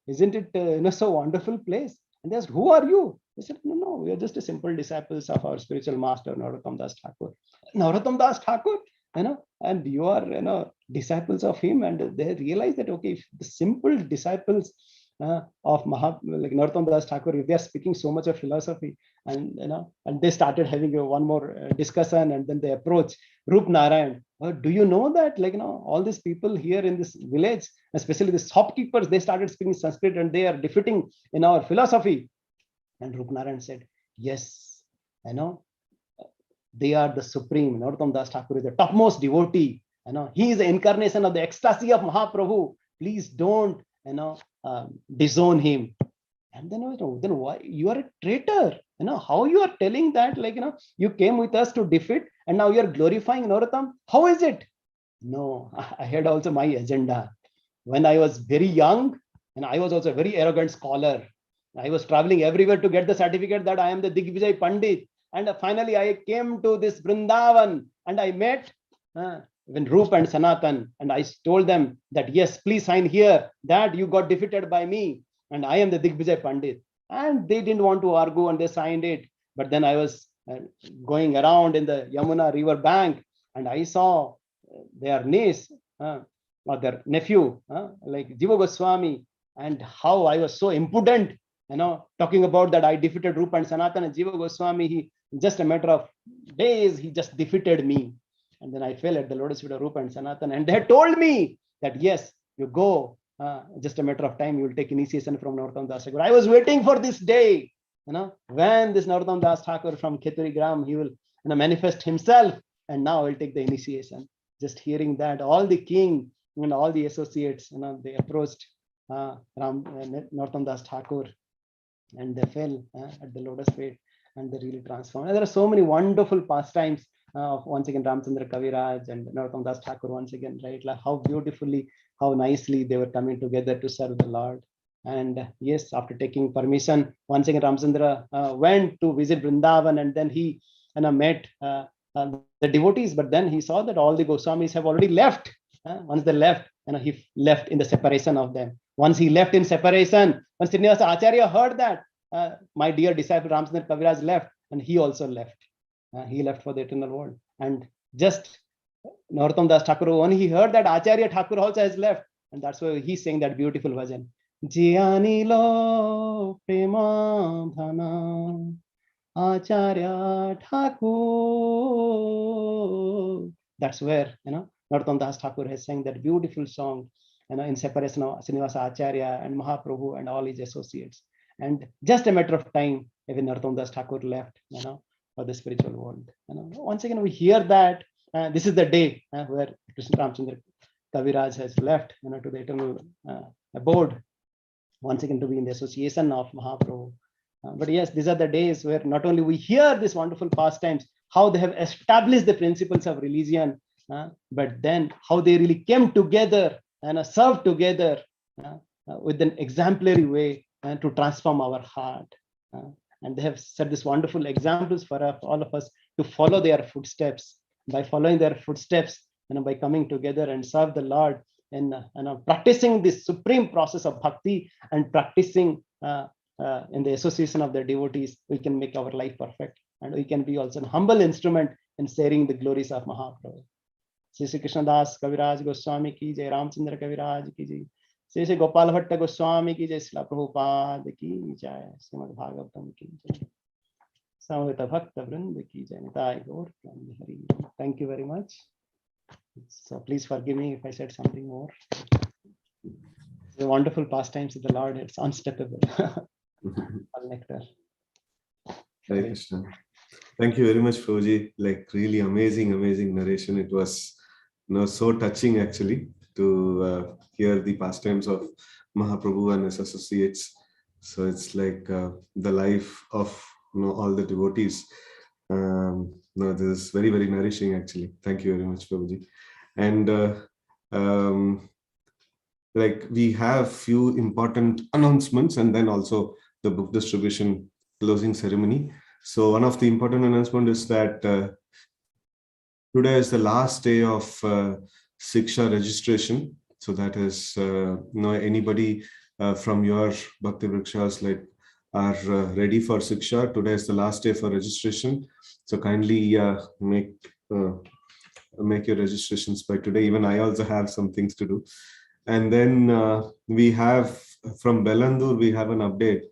Isn't it so wonderful place? And they asked, who are you? They said, no, we are just a simple disciples of our spiritual master, Narottam Das Thakur. Narottam Das Thakur, and you are, disciples of him. And they realized that, okay, if the simple disciples of like Narottam Das Thakur, if they are speaking so much of philosophy, and and they started having one more discussion, and then they approach Rup Narayan. Do you know that, all these people here in this village, especially the shopkeepers, they started speaking Sanskrit, and they are defeating in our philosophy. And Rup Narayan said, yes, they are the supreme. Narottam Das Thakur is the topmost devotee. He is the incarnation of the ecstasy of Mahaprabhu. Please don't, disown him. And then why you are a traitor? How you are telling that, you came with us to defeat, and now you are glorifying Narottam? How is it? No, I had also my agenda. When I was very young, and I was also a very arrogant scholar, I was traveling everywhere to get the certificate that I am the Digvijay Pandit. And finally, I came to this Vrindavan, and I met when Rup and Sanatan, and I told them that, yes, please sign here that you got defeated by me, and I am the Digvijay Pandit. And they didn't want to argue, and they signed it. But then I was going around in the Yamuna river bank, and I saw their niece or their nephew, like Jiva Goswami, and how I was so impudent, talking about that I defeated Rupa and Sanatan, and Jiva Goswami, he, in just a matter of days, he just defeated me. And then I fell at the lotus feet of Rupa and Sanatan, and they had told me that, yes, you go, just a matter of time, you will take initiation from Narottam Das Thakur. I was waiting for this day, when this Narottam Das Thakur from Kheturi Gram, he will manifest himself, and now I'll take the initiation. Just hearing that, all the king and all the associates, they approached Narottam Das Thakur, and they fell at the lotus feet, and they really transformed. And there are so many wonderful pastimes of, once again, Ramchandra Kaviraj and Narottam Das Thakur, once again, right? Like how beautifully, how nicely they were coming together to serve the Lord. And yes, after taking permission, once again Ramchandra went to visit Vrindavan, and then he met the devotees. But then he saw that all the Goswamis have already left. Once they left, he left in the separation of them. Once he left in separation, when Srinivasa Acharya heard that my dear disciple Ramchandra Kaviraj left, and he also left. He left for the eternal world. And just Narottam Das Thakur, when he heard that Acharya Thakur also has left, and that's why he's saying that beautiful bhajan. Jiani lo prema dhana Acharya Thakur. That's where Narottam Das Thakur has sang that beautiful song, in separation of Srinivasa Acharya and Mahaprabhu and all his associates. And just a matter of time, even Narottam Das Thakur left, for the spiritual world. Once again, we hear that this is the day where Krishna Ramchandra Kaviraj has left, to the eternal abode, once again to be in the association of Mahaprabhu. But yes, these are the days where not only we hear these wonderful pastimes, how they have established the principles of religion, but then how they really came together and served together with an exemplary way to transform our heart. And they have set these wonderful examples for all of us to follow their footsteps. By following their footsteps, by coming together and serve the Lord, and practicing this supreme process of bhakti, and practicing in the association of the devotees, we can make our life perfect, and we can be also a humble instrument in sharing the glories of Mahaprabhu. Shri Krishna Das Kaviraj Goswami ki jai, Ramchandra Kaviraj ki jai, Shri Gopal Bhatta Goswami ki jai, Srila Prabhupada ki jai, Srimad Bhagavatam ki jai, Samavita Bhakta Vrinda ki jai, Nitai Gaur Prabhu Hari. Thank you very much. So please forgive me if I said something more. The wonderful pastimes of the Lord, it's unstoppable. All nectar. Hare Krishna. Thank you very much, Prabhuji. Like really amazing narration. It was so touching actually to hear the pastimes of Mahaprabhu and his associates. So it's like the life of all the devotees. This is very nourishing actually. Thank you very much, Prabhuji. And like we have few important announcements, and then also the book distribution closing ceremony. So one of the important announcements is that today is the last day of Siksha registration. So that is anybody from your Bhakti Vrikshas like are ready for Siksha. Today is the last day for registration. So kindly make your registrations by today. Even I also have some things to do. And then we have from Bellandur, we have an update.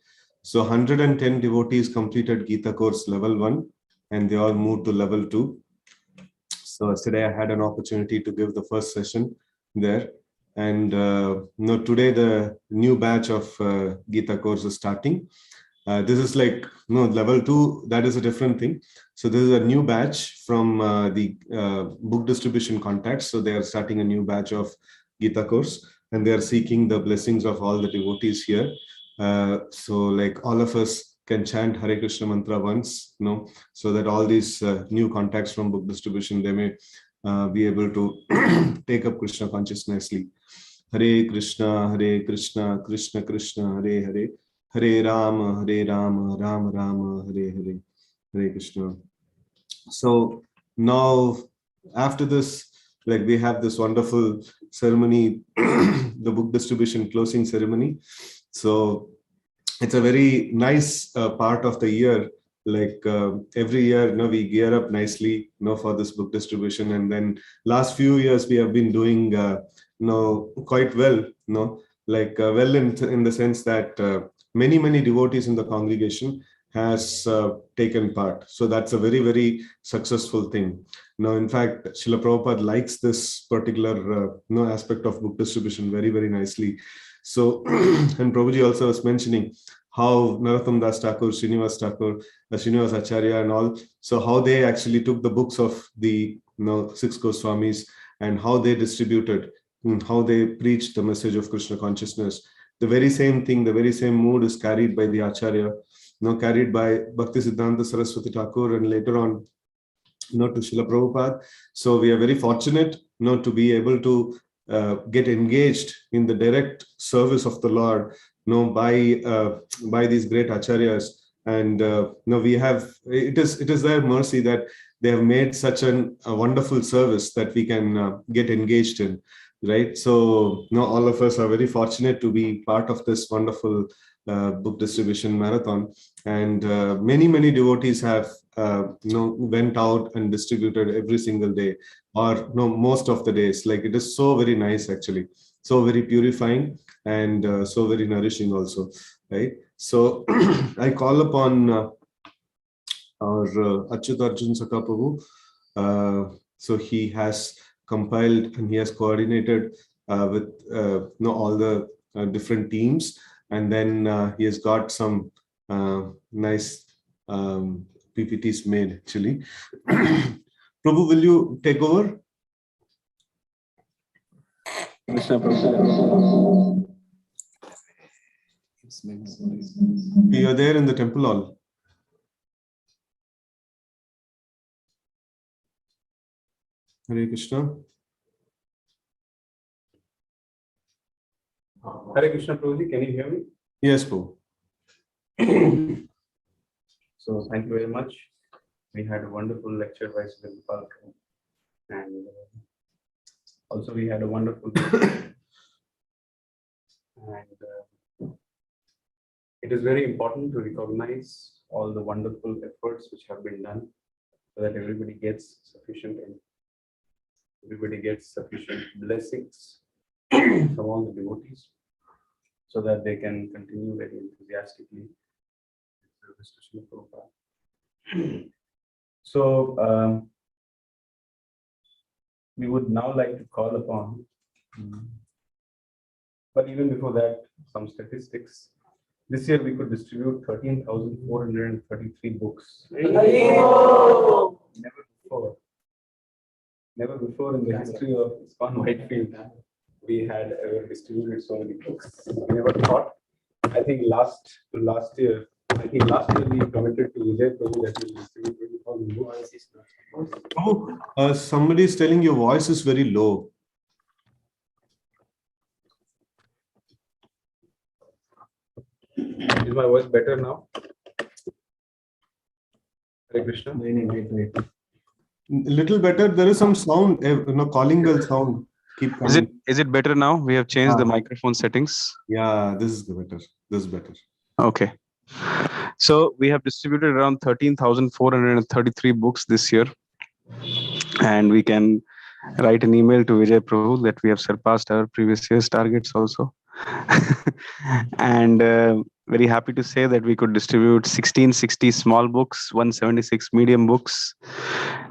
So 110 devotees completed Gita course level 1, and they all moved to level 2. So today I had an opportunity to give the first session there. And today the new batch of Gita course is starting. This is like level 2, that is a different thing. So this is a new batch from the book distribution contacts. So they are starting a new batch of Gita course, and they are seeking the blessings of all the devotees here. So like all of us can chant Hare Krishna mantra once, so that all these new contacts from book distribution, they may be able to take up Krishna consciously. Hare Krishna, Krishna Krishna, Hare Hare, Hare Rama, Rama Rama, Hare Hare, Hare Krishna. So now after this, like we have this wonderful ceremony, the book distribution closing ceremony. So it's a very nice part of the year. Like every year, we gear up nicely, for this book distribution. And then last few years we have been doing, quite well, well in the sense that many devotees in the congregation has taken part. So that's a very successful thing. Now, in fact, Srila Prabhupada likes this particular aspect of book distribution very nicely. So, and Prabhuji also was mentioning how Narottam Das Thakur, Srinivas Acharya and all, so how they actually took the books of the 6 Goswamis and how they distributed, how they preached the message of Krishna consciousness. The very same thing, the very same mood is carried by the Acharya, carried by Bhakti Siddhanta Saraswati Thakur, and later on, to Srila Prabhupada. So we are very fortunate, to be able to get engaged in the direct service of the Lord, by these great acharyas. And we have, it is their mercy that they have made such a wonderful service that we can get engaged in, right? So all of us are very fortunate to be part of this wonderful book distribution marathon. And many devotees have went out and distributed every single day, or most of the days. Like, it is so very nice, actually, so very purifying, and so very nourishing also, right? So I call upon our Achyut Arjun Sakha Prabhu. So he has compiled and he has coordinated with all the different teams, and then he has got some nice PPTs made, actually. Prabhu, will you take over? You're there in the temple hall. Hare Krishna. Hare Krishna, Prabhuji, can you hear me? Yes, Prabhu. So thank you very much. We had a wonderful lecture by Sudhir Gopal, and also we had a wonderful and it is very important to recognize all the wonderful efforts which have been done, so that everybody gets sufficient blessings from all the devotees, so that they can continue very enthusiastically in service to Srila Prabhupada. So we would now like to call upon, but even before that, some statistics. This year we could distribute 13,433 books. Never before in the history of ISKCON Whitefield we had ever distributed so many books. We never thought. I think last year we committed to Vijay Prabhu that we distribute 20,000 books. Oh, somebody is telling your voice is very low. Is my voice better now? Hare Krishna. Wait. Little better. There is some sound, calling bell sound. Keep coming. Is it better now? We have changed the microphone settings. Yeah, this is better. This is better. Okay. So we have distributed around 13,433 books this year, and we can write an email to Vijay Prabhu that we have surpassed our previous year's targets also. And very happy to say that we could distribute 1660 small books, 176 medium books,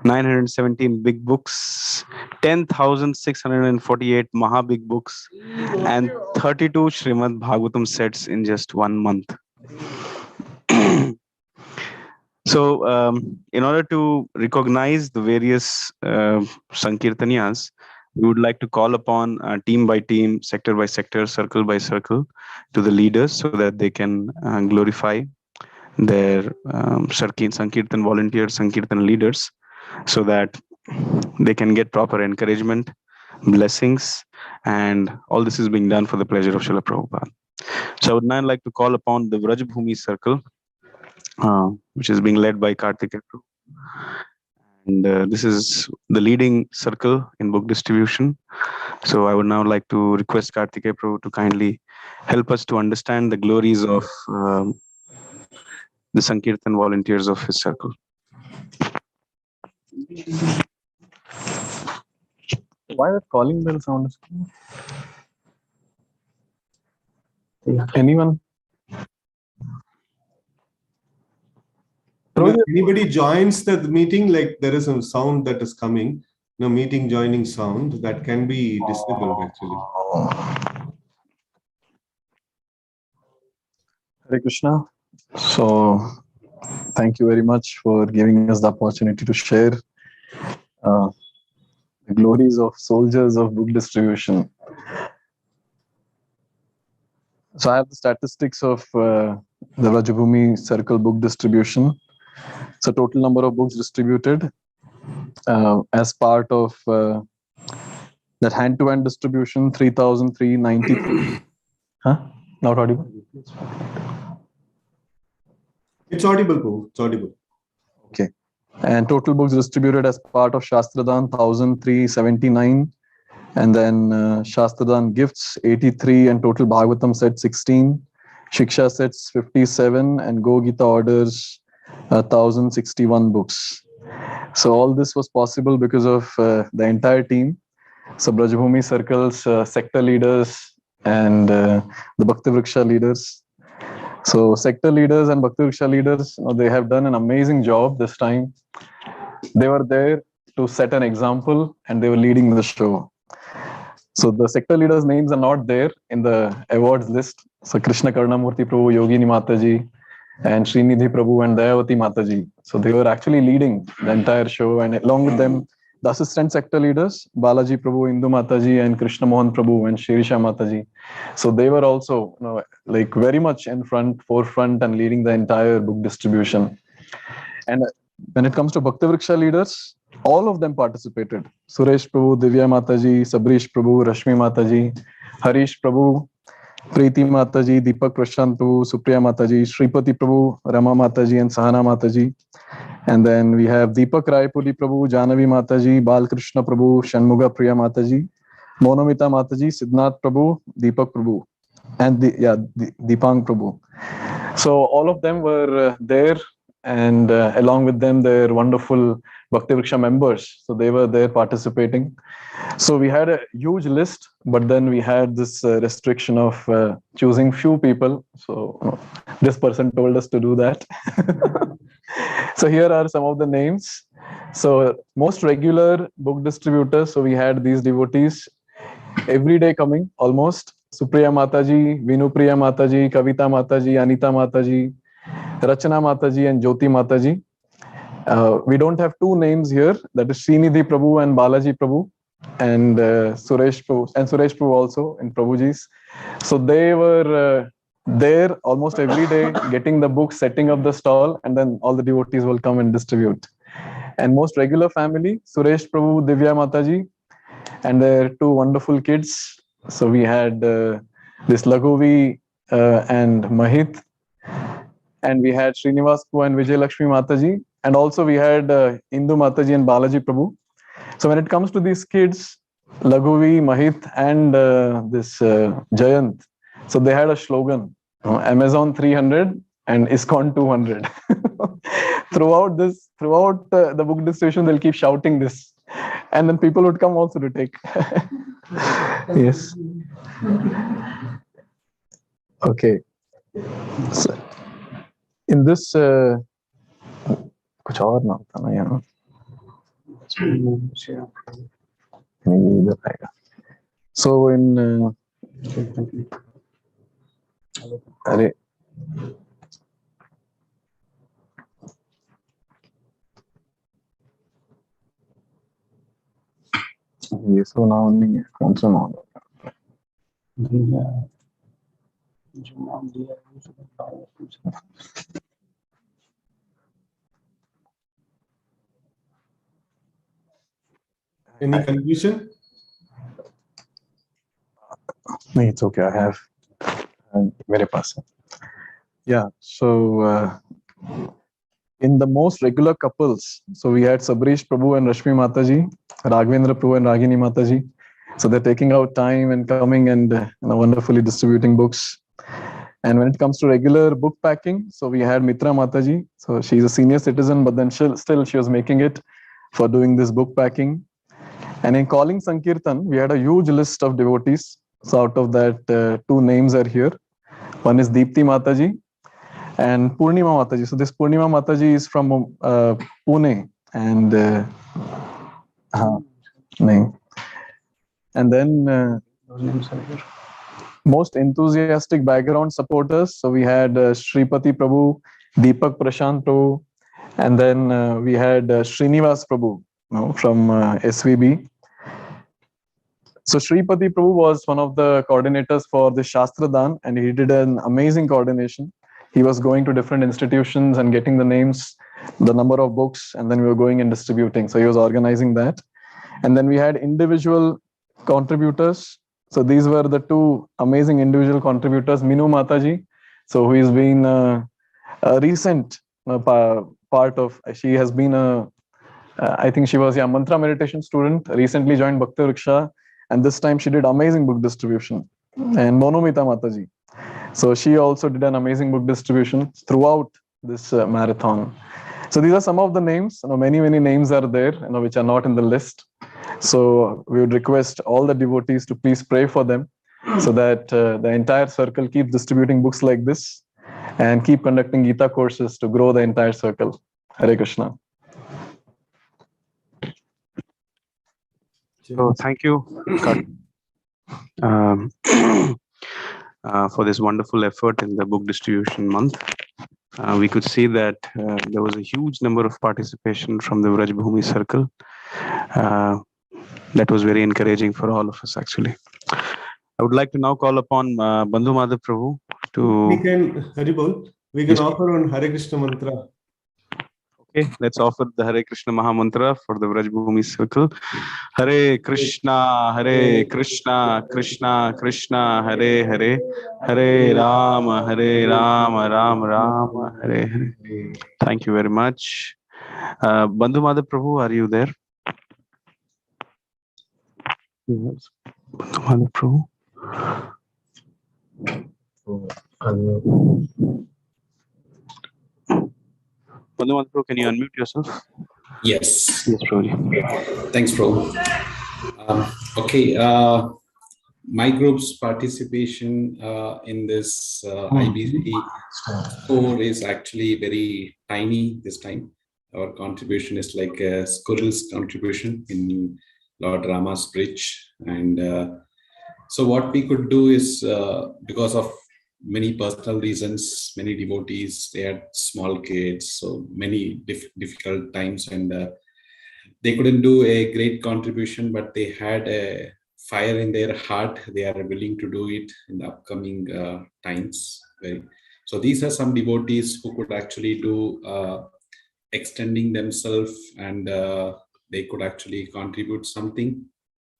917 big books, 10,648 Maha big books, and 32 Srimad Bhagavatam sets in just 1 month. So in order to recognize the various Sankirtaniyas, we would like to call upon team by team, sector by sector, circle by circle to the leaders, so that they can glorify their Sankirtan volunteers, Sankirtan leaders, so that they can get proper encouragement, blessings, and all this is being done for the pleasure of Srila Prabhupada. So I would now like to call upon the Vrajbhumi circle, which is being led by Karthikeya Prabhu. And this is the leading circle in book distribution. So I would now like to request Karthikeya Prabhu to kindly help us to understand the glories of the Sankirtan volunteers of his circle. Why that calling bell sound is anyone? When anybody joins the meeting, like there is a sound that is coming, meeting joining sound that can be disabled, actually. Hare Krishna. So thank you very much for giving us the opportunity to share the glories of soldiers of book distribution. So I have the statistics of the Vrajbhumi circle book distribution. So total number of books distributed as part of That hand-to-hand distribution, 3,393. Huh? Not audible? It's audible, Prabhu. It's audible. Okay. And total books distributed as part of Shastradan, 1,379. And then Shastradan gifts, 83. And total Bhagavatam sets, 16. Siksha sets, 57. And Go Gita orders, 1,061 books. So all this was possible because of the entire team. So Brajbhumi circles, sector leaders, and the Bhakti Vriksha leaders. So sector leaders and Bhakti Vriksha leaders, they have done an amazing job this time. They were there to set an example, and they were leading the show. So the sector leaders' names are not there in the awards list. So Krishna Karnamurti Prabhu, Yogini Mataji, and Srinidhi Prabhu and Dayavati Mataji. So they were actually leading the entire show, and along with them, the assistant sector leaders, Balaji Prabhu, Indu Mataji, and Krishna Mohan Prabhu and Shirisha Mataji. So they were also, like very much in forefront and leading the entire book distribution. And when it comes to Bhakti Vriksha leaders, all of them participated. Suresh Prabhu, Divya Mataji, Sabrish Prabhu, Rashmi Mataji, Harish Prabhu, Preeti Mataji, Deepak Prashant Prabhu, Supriya Mataji, Shripati Prabhu, Rama Mataji, and Sahana Mataji. And then we have Deepak Raipuri Prabhu, Janavi Mataji, Balkrishna Prabhu, Shanmuga Priya Mataji, Monomita Mataji, Siddhnath Prabhu, Deepak Prabhu, and Deepang Prabhu. So all of them were there, and along with them, their wonderful Bhakti Vriksha members. So they were there participating. So we had a huge list, but then we had this restriction of choosing few people. So this person told us to do that. So here are some of the names. So most regular book distributors. So we had these devotees every day coming almost. Supriya Mataji, Vinupriya Mataji, Kavita Mataji, Anita Mataji, Rachana Mataji, and Jyoti Mataji. We don't have two names here. That is Srinidhi Prabhu and Balaji Prabhu, and Suresh Prabhu also in Prabhuji's. So they were there almost every day, getting the book, setting up the stall, and then all the devotees will come and distribute. And most regular family, Suresh Prabhu, Divya Mataji, and their two wonderful kids. So we had this Laghuvi and Mahit, and we had Srinivas Prabhu and Vijay Lakshmi Mataji, and also we had Indu Mataji and Balaji Prabhu. So when it comes to these kids, Laghuvi, Mahit, and this Jayant, so they had a slogan, Amazon 300 and ISKCON 200. throughout the book distribution, they'll keep shouting this, and then people would come also to take. Yes. Okay. So, in this, कुछ और नाम था ना यहाँ. नहीं, इधर आएगा. So in अरे ये सो नाम नहीं है. कौन सा नाम है? जो नाम दिया है वो सब Any confusion? No, it's okay. I have very pass. Yeah. So in the most regular couples, so we had Sabrish Prabhu and Rashmi Mataji, Raghavendra Prabhu and Ragini Mataji. So they're taking out time and coming and wonderfully distributing books. And when it comes to regular book packing, so we had Mitra Mataji. So she's a senior citizen, but then she was making it for doing this book packing. And in calling Sankirtan, we had a huge list of devotees. So out of that, two names are here. One is Deepti Mataji and Purnima Mataji. So this Purnima Mataji is from Pune. And and then most enthusiastic background supporters. So we had Shripati Prabhu, Deepak Prashant Prabhu, and then we had Srinivas Prabhu from SVB. So Shripati Prabhu was one of the coordinators for the Shastradan, and he did an amazing coordination. He was going to different institutions and getting the names, the number of books, and then we were going and distributing. So he was organizing that. And then we had individual contributors. So these were the two amazing individual contributors, Minu Mataji, so who has been a recent part of, she has been I think she was a mantra meditation student, recently joined Bhakti Riksha, and this time she did amazing book distribution. And Monomita Mataji, so she also did an amazing book distribution throughout this marathon. So these are some of the names. Many names are there, which are not in the list. So we would request all the devotees to please pray for them, so that the entire circle keeps distributing books like this and keep conducting Gita courses to grow the entire circle. Hare Krishna. So thank you, for this wonderful effort in the book distribution month. We could see that there was a huge number of participation from the Vraj Bhumi circle. That was very encouraging for all of us, actually. I would like to now call upon Bandhu Madhav Prabhu to... We can, Haribol, we can offer on Hare Krishna mantra. Okay, let's offer the Hare Krishna Maha Mantra for the Vraj Bhumi circle. Hare Krishna, Krishna Krishna, Hare Hare, Hare Rama, Rama Rama, Hare Hare. Thank you very much. Bandhu Madhav Prabhu, are you there? Yes. Bandhu Madhav Prabhu. Bandhu Madhav Prabhu, can you unmute yourself? Yes. Yes, Prabhu. Thanks, Prabhu. Okay. My group's participation in this IBC score is actually very tiny this time. Our contribution is like a squirrel's contribution in Lord Rama's bridge. And so what we could do is, because of many personal reasons, many devotees, they had small kids, so many difficult times, and they couldn't do a great contribution, but they had a fire in their heart. They are willing to do it in the upcoming times. So these are some devotees who could actually do extending themselves, and they could actually contribute something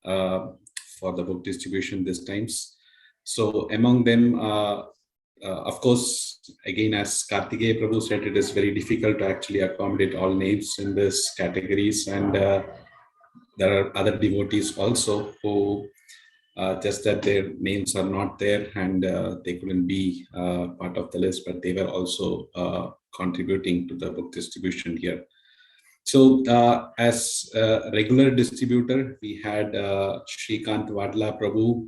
for the book distribution this times. So among them, of course, again, as Kartikeya Prabhu said, it is very difficult to actually accommodate all names in this categories, and there are other devotees also who just that their names are not there, and they couldn't be part of the list, but they were also contributing to the book distribution here. So as a regular distributor, we had Shrikant Wadla Prabhu,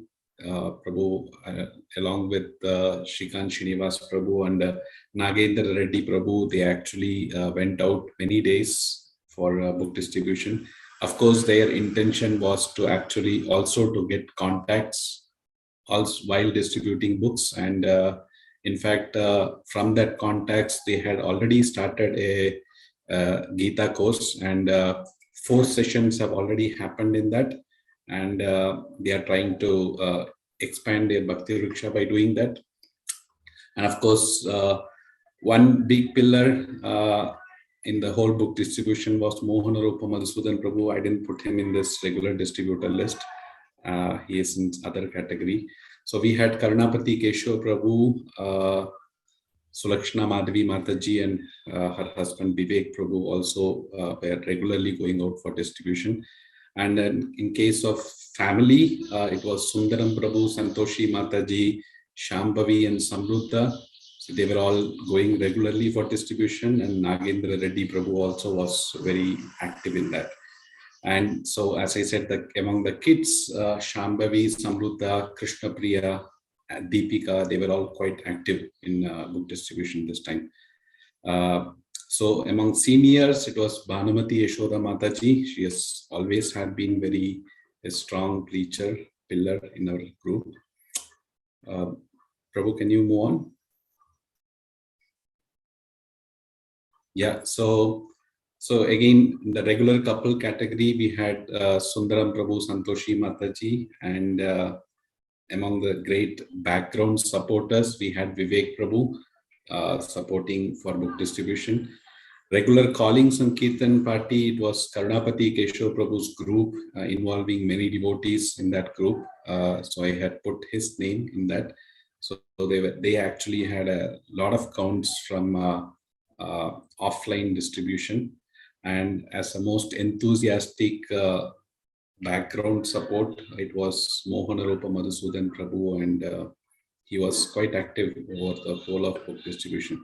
along with Shrikant Srinivas Prabhu and Nagendra Reddy Prabhu. They actually went out many days for book distribution. Of course, their intention was to actually also to get contacts also while distributing books. And in fact, from that contacts, they had already started a Gita course, and 4 sessions have already happened in that. And they are trying to expand their Bhakti Riksha by doing that. And of course, one big pillar in the whole book distribution was Mohanarupa Madhusudan Prabhu. I didn't put him in this regular distributor list. He is in other category. So we had Karnapati Kishore Prabhu, Sulakshana Madhavi Mataji, and her husband Vivek Prabhu also were regularly going out for distribution. And then in case of family, it was Sundaram Prabhu, Santoshi Mataji, Shambhavi, and Samruddha. So they were all going regularly for distribution, and Nagendra Reddy Prabhu also was very active in that. And so, as I said, among the kids, Shambhavi, Samruddha, Krishna Priya, Deepika, they were all quite active in book distribution this time. So among seniors, it was Bhanumati Yashoda Mataji. She has always had been a strong preacher, pillar in our group. Prabhu, can you move on? Yeah, so again, in the regular couple category, we had Sundaram Prabhu, Santoshi Mataji, and among the great background supporters, we had Vivek Prabhu supporting for book distribution. regular calling Sankirtan party, it was Karunapati Kishore Prabhu's group, involving many devotees in that group. So I had put his name in that. So they actually had a lot of counts from offline distribution. And as a most enthusiastic background support, it was Mohanarupa Madhusudan Prabhu, and he was quite active over the whole of book distribution.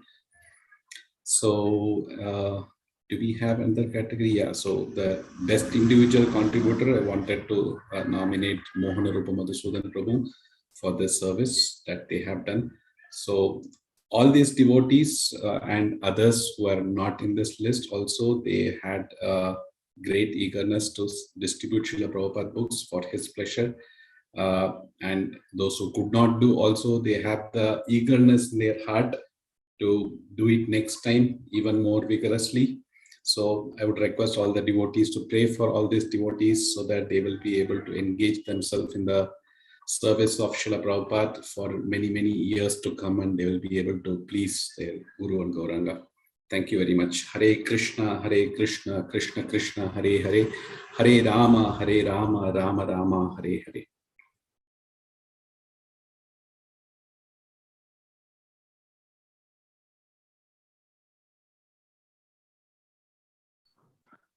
So do we have another category? Yeah, so the best individual contributor, I wanted to nominate Mohanarupa Madhusudan Prabhu for this service that they have done. So all these devotees and others who are not in this list also, they had great eagerness to distribute Srila Prabhupada books for his pleasure. And those who could not do also, they have the eagerness in their heart to do it next time even more vigorously. So I would request all the devotees to pray for all these devotees so that they will be able to engage themselves in the service of Srila Prabhupada for many, many years to come, and they will be able to please their Guru and Gauranga. Thank you very much. Hare Krishna, Krishna Krishna, Hare Hare, Hare Rama, Rama Rama, Hare Hare.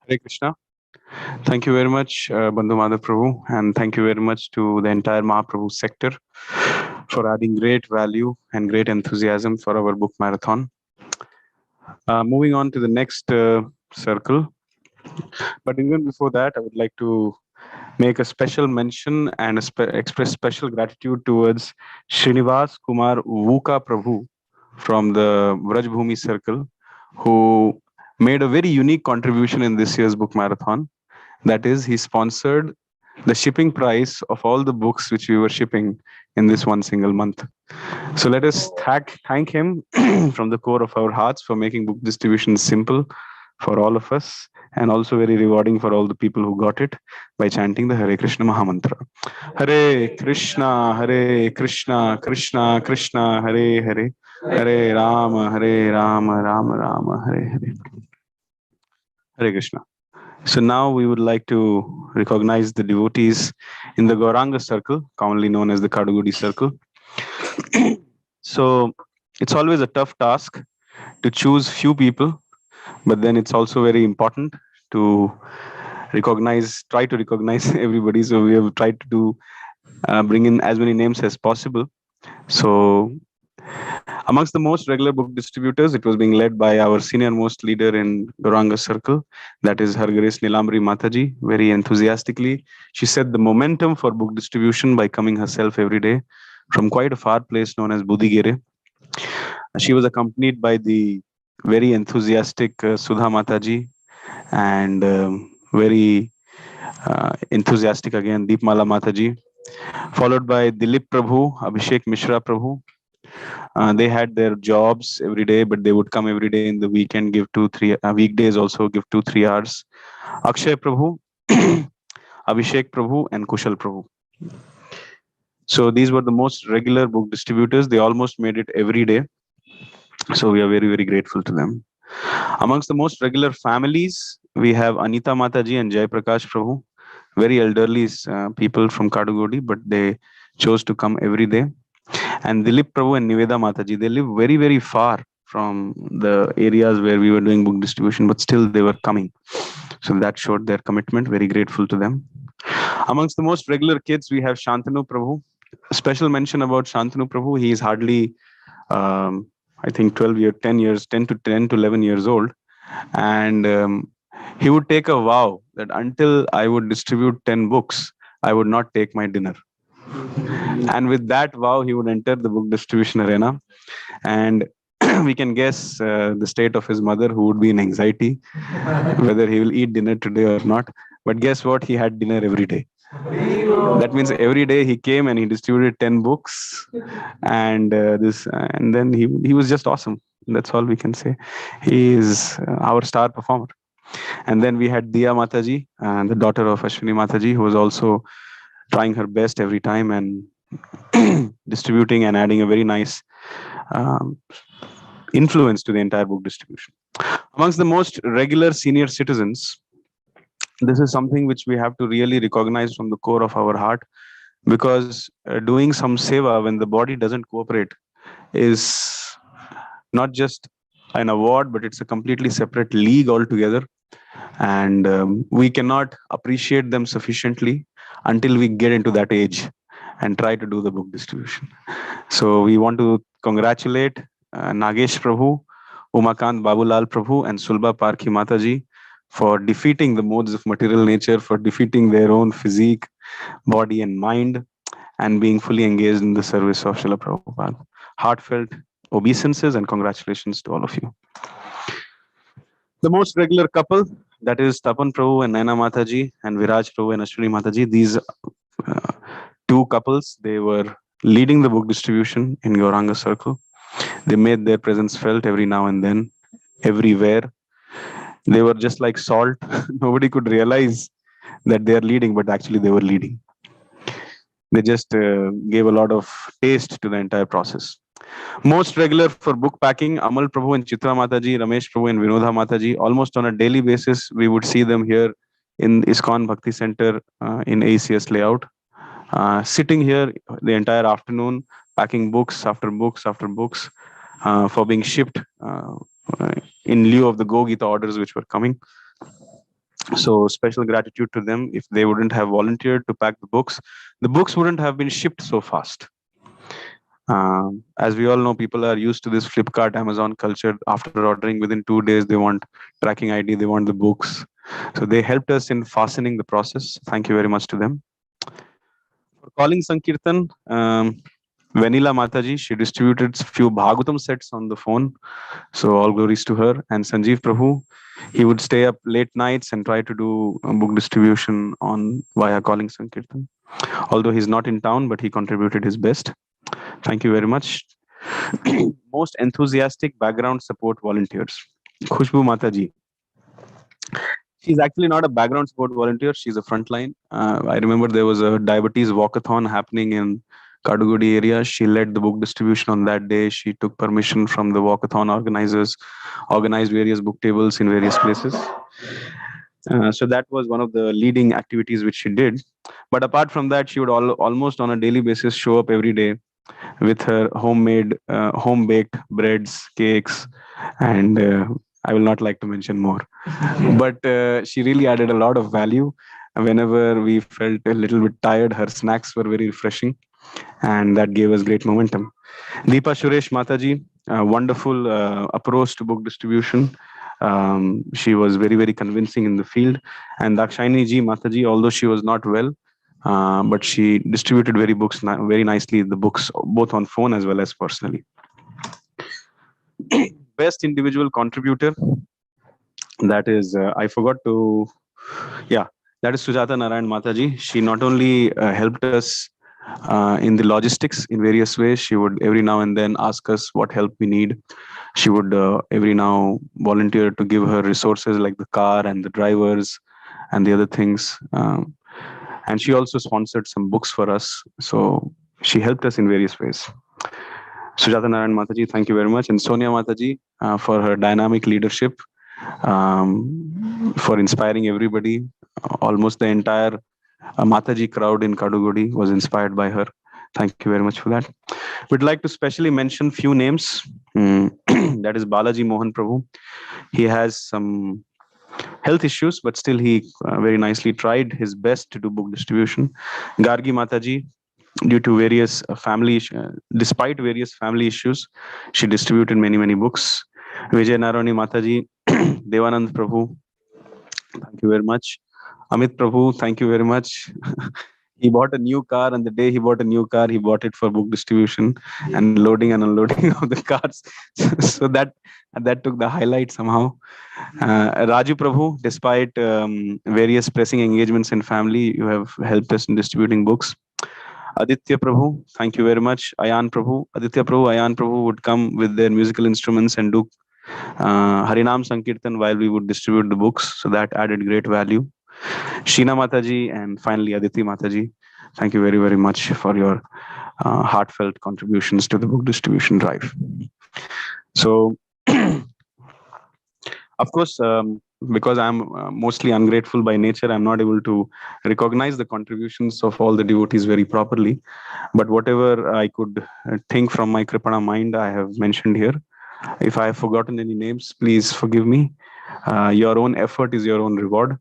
Hare Krishna. Thank you very much, Bandhu Madhav Prabhu, and thank you very much to the entire Mahaprabhu sector for adding great value and great enthusiasm for our book marathon. Moving on to the next circle. But even before that, I would like to make a special mention and express special gratitude towards Srinivas Kumar Vuka Prabhu from the Vrajbhumi circle, who made a very unique contribution in this year's book marathon. That is, he sponsored the shipping price of all the books which we were shipping in this one single month. So let us thank him from the core of our hearts for making book distribution simple for all of us, and also very rewarding for all the people who got it by chanting the Hare Krishna Mahamantra. Hare Krishna, Krishna Krishna, Hare Hare, Hare Rama, Rama Rama, Hare Hare. Hare Krishna. So now we would like to recognize the devotees in the Gauranga circle, commonly known as the Kadugudi circle. So it's always a tough task to choose few people, but then it's also very important to try to recognize everybody. So we have tried to bring in as many names as possible. So amongst the most regular book distributors, it was being led by our senior most leader in Gauranga circle, that is Her Grace Nilamri Mataji. Very enthusiastically, she set the momentum for book distribution by coming herself every day from quite a far place known as Budigere. She was accompanied by the very enthusiastic Sudha Mataji, and very enthusiastic again Deepmala Mataji, followed by Dilip Prabhu, Abhishek Mishra Prabhu. They had their jobs every day, but they would come every day in the weekend, give 2-3 weekdays also give 2-3 hours. Akshay Prabhu, Abhishek Prabhu, and Kushal Prabhu. So these were the most regular book distributors. They almost made it every day. So we are very, very grateful to them. Amongst the most regular families, we have Anita Mataji and Jai Prakash Prabhu, very elderly people from Kadugodi, but they chose to come every day. And Dilip Prabhu and Niveda Mataji, they live very, very far from the areas where we were doing book distribution, but still they were coming. So that showed their commitment. Very grateful to them. Amongst the most regular kids, we have Shantanu Prabhu. A special mention about Shantanu Prabhu. He is hardly, I think 10 to 11 years old. And he would take a vow that until I would distribute 10 books, I would not take my dinner. And with that vow, he would enter the book distribution arena. And we can guess the state of his mother, who would be in anxiety, whether he will eat dinner today or not. But guess what? He had dinner every day. That means every day he came and he distributed 10 books. And then he was just awesome. That's all we can say. He is our star performer. And then we had Diya Mataji, the daughter of Ashwini Mataji, who was also trying her best every time and distributing and adding a very nice influence to the entire book distribution. Amongst the most regular senior citizens, this is something which we have to really recognize from the core of our heart, because doing some seva when the body doesn't cooperate is not just an award, but it's a completely separate league altogether. And we cannot appreciate them sufficiently until we get into that age and try to do the book distribution. So we want to congratulate Nagesh Prabhu, Umakant Babulal Prabhu, and Sulba Parki Mataji for defeating the modes of material nature, for defeating their own physique, body, and mind, and being fully engaged in the service of Srila Prabhupada. Heartfelt obeisances and congratulations to all of you. The most regular couple, that is Tapan Prabhu and Naina Mataji, and Viraj Prabhu and Ashwini Mataji. These two couples, they were leading the book distribution in Gauranga Circle. They made their presence felt every now and then, everywhere. They were just like salt. Nobody could realize that they are leading, but actually they were leading. They just gave a lot of taste to the entire process. Most regular for book packing, Amal Prabhu and Chitra Mataji, Ramesh Prabhu and Vinodha Mataji. Almost on a daily basis, we would see them here in ISKCON Bhakti Center in ACS layout, sitting here the entire afternoon, packing books after books after books for being shipped in lieu of the Go Gita orders which were coming. So special gratitude to them. If they wouldn't have volunteered to pack the books wouldn't have been shipped so fast. As we all know, people are used to this Flipkart, Amazon culture. After ordering within 2 days, they want tracking ID, they want the books. So they helped us in fastening the process. Thank you very much to them. For calling Sankirtan, Vanilla Mataji, she distributed few Bhagavatam sets on the phone. So all glories to her. And Sanjeev Prabhu, he would stay up late nights and try to do book distribution on via calling Sankirtan. Although he's not in town, but he contributed his best. Thank you very much. Most enthusiastic background support volunteers. Khushbu Mataji. She's actually not a background support volunteer. She's a frontline. I remember there was a diabetes walkathon happening in Kadugudi area. She led the book distribution on that day. She took permission from the walkathon organizers, organized various book tables in various places. So that was one of the leading activities which she did. But apart from that, she would almost on a daily basis show up every day with her homemade, home-baked breads, cakes, and I will not like to mention more. But she really added a lot of value. Whenever we felt a little bit tired, her snacks were very refreshing, and that gave us great momentum. Deepa Suresh Mataji, a wonderful approach to book distribution. She was very, very convincing in the field. And Dakshayani Ji Mataji, although she was not well, but she distributed very nicely the books, both on phone as well as personally. Best individual contributor, that is, I forgot to, that is Sujata Narayan Mataji. She not only helped us in the logistics in various ways. She would every now and then ask us what help we need. She would every now volunteer to give her resources like the car and the drivers and the other things. And she also sponsored some books for us. So she helped us in various ways. Sujata Narayan Mataji, thank you very much. And Sonia Mataji for her dynamic leadership, for inspiring everybody. Almost the entire Mataji crowd in Kadugodi was inspired by her. Thank you very much for that. We'd like to specially mention few names. That is Balaji Mohan Prabhu. He has some health issues, but still he very nicely tried his best to do book distribution. Gargi Mataji, due to various despite various family issues, she distributed many books. Vijay Naroni Mataji, Devanand Prabhu, thank you very much. Amit Prabhu, thank you very much. He bought a new car, and the day he bought a new car, he bought it for book distribution and loading and unloading of the cars. So that took the highlight somehow. Raju Prabhu, despite various pressing engagements in family, you have helped us in distributing books. Aditya Prabhu, thank you very much. Ayan Prabhu, Aditya Prabhu, Ayan Prabhu would come with their musical instruments and do Harinam Sankirtan while we would distribute the books. So that added great value. Sheena Mataji, and finally Aditi Mataji, thank you very much for your heartfelt contributions to the book distribution drive. So Of course, because I'm mostly ungrateful by nature, I'm not able to recognize the contributions of all the devotees very properly. But whatever I could think from my Kripana mind, I have mentioned here. If I have forgotten any names, please forgive me. Your own effort is your own reward.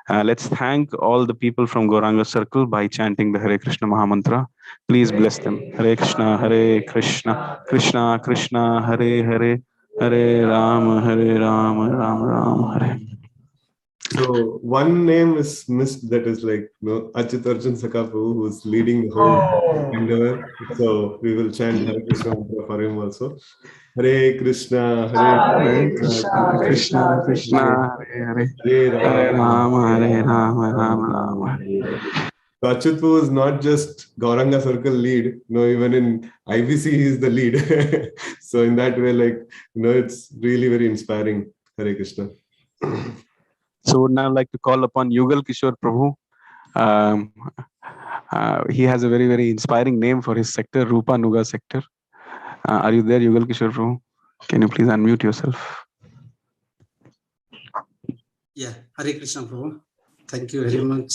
Let's thank all the people from Gauranga Circle by chanting the Hare Krishna Mahamantra. Please bless them. Hare Krishna, Krishna Krishna, Hare Hare, Hare Rama, Ram Ram, Hare. So one name is missed, that is like Achyut Arjun Saka Prabhu, who's leading the whole endeavor. So we will chant Hare Krishna mantra for him also. Hare Krishna, Hare Krishna, Krishna Krishna, Hare Hare, Hare Rama, Rama Hare. So Achyut Prabhu is not just Gauranga Circle lead, even in IBC he is the lead. So in that way, it's really very inspiring. Hare Krishna. So would now like to call upon Yugal Kishore Prabhu. He has a very, very inspiring name for his sector, Rupa Nuga sector. Are you there, Yugal Kishore Prabhu? Can you please unmute yourself? Yeah, Hare Krishna Prabhu. Thank you very much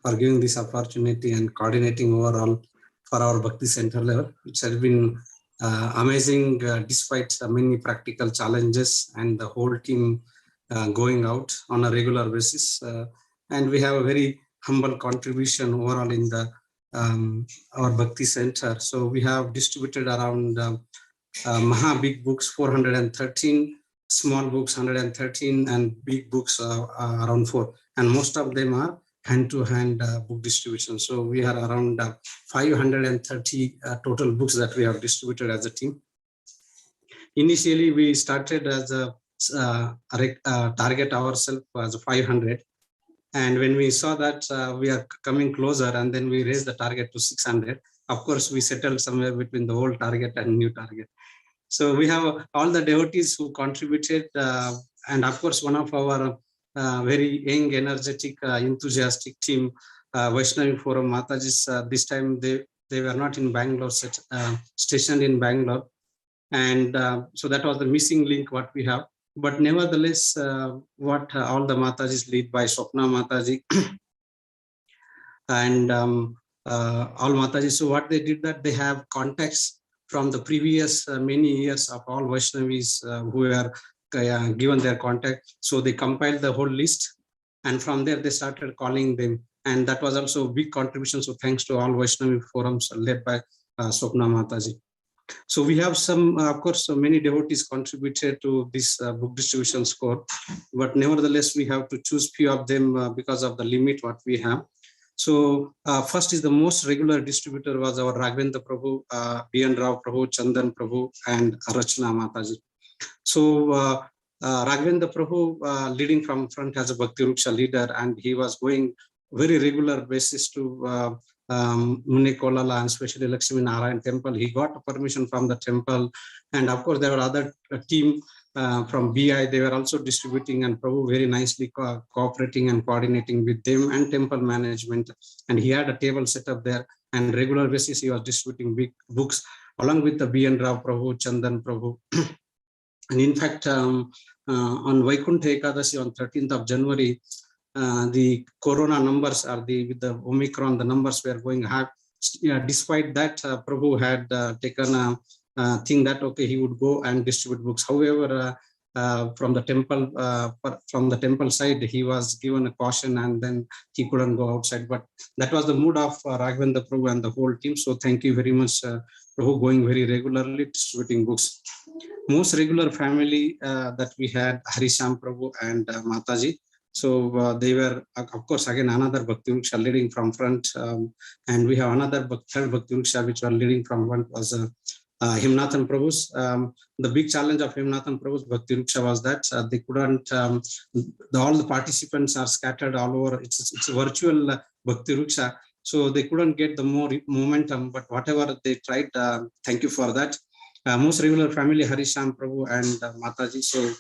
for giving this opportunity and coordinating overall for our Bhakti Center level. It has been amazing despite many practical challenges and the whole team going out on a regular basis. And we have a very humble contribution overall in the our Bhakti Center. So we have distributed around Maha big books 413, small books 113, and big books around 4. And most of them are hand-to-hand book distribution. So we are around 530 total books that we have distributed as a team. Initially, we started as a target ourselves as 500. And when we saw that we are coming closer, and then we raised the target to 600, of course, we settled somewhere between the old target and new target. So we have all the devotees who contributed, and of course, one of our very young, energetic, enthusiastic team, Vaishnavi Forum Matajis, this time they were not in Bangalore, stationed in Bangalore. And so that was the missing link what we have. But nevertheless, what all the Matajis lead by Swapna Mataji and all Matajis. So what they did, that they have contacts from the previous many years of all Vaishnavis who were given their contact. So they compiled the whole list, and from there they started calling them. And that was also a big contribution. So thanks to all Vaishnavi forums led by Swapna Mataji. So we have some, of course, so many devotees contributed to this book distribution score, but nevertheless, we have to choose few of them because of the limit what we have. So first is the most regular distributor was our Raghvendra Prabhu, B.N. Rao Prabhu, Chandan Prabhu, and Rachna Mataji. So Raghvendra Prabhu leading from front as a Bhakti Ruksha leader, and he was going very regular basis to Mune Kolala and especially Lakshmi Narayan temple. He got permission from the temple, and of course there were other team from BI. They were also distributing, and Prabhu very nicely cooperating and coordinating with them and temple management. And he had a table set up there, and regular basis he was distributing big books along with the B.N. Rao Prabhu, Chandan Prabhu. And in fact, on Vaikuntha Ekadasi on 13th of January, the corona numbers are with the Omicron, the numbers were going high. Despite that, Prabhu had taken a thing that okay, he would go and distribute books. However, from the temple side, he was given a caution, and then he couldn't go outside. But that was the mood of Raghvendra Prabhu and the whole team. So thank you very much, Prabhu, going very regularly distributing books. Most regular family that we had, Harisham Prabhu and Mataji. So they were, of course, again another Bhakti Ruksha leading from front, and we have another third Bhakti Ruksha which were leading from front was Himnathan Prabhu's. The big challenge of Himnathan Prabhu's Bhakti Ruksha was that they couldn't, all the participants are scattered all over. It's a virtual Bhakti Ruksha, so they couldn't get the more momentum, but whatever they tried, thank you for that. Most regular family, Harisham Prabhu and Mataji, so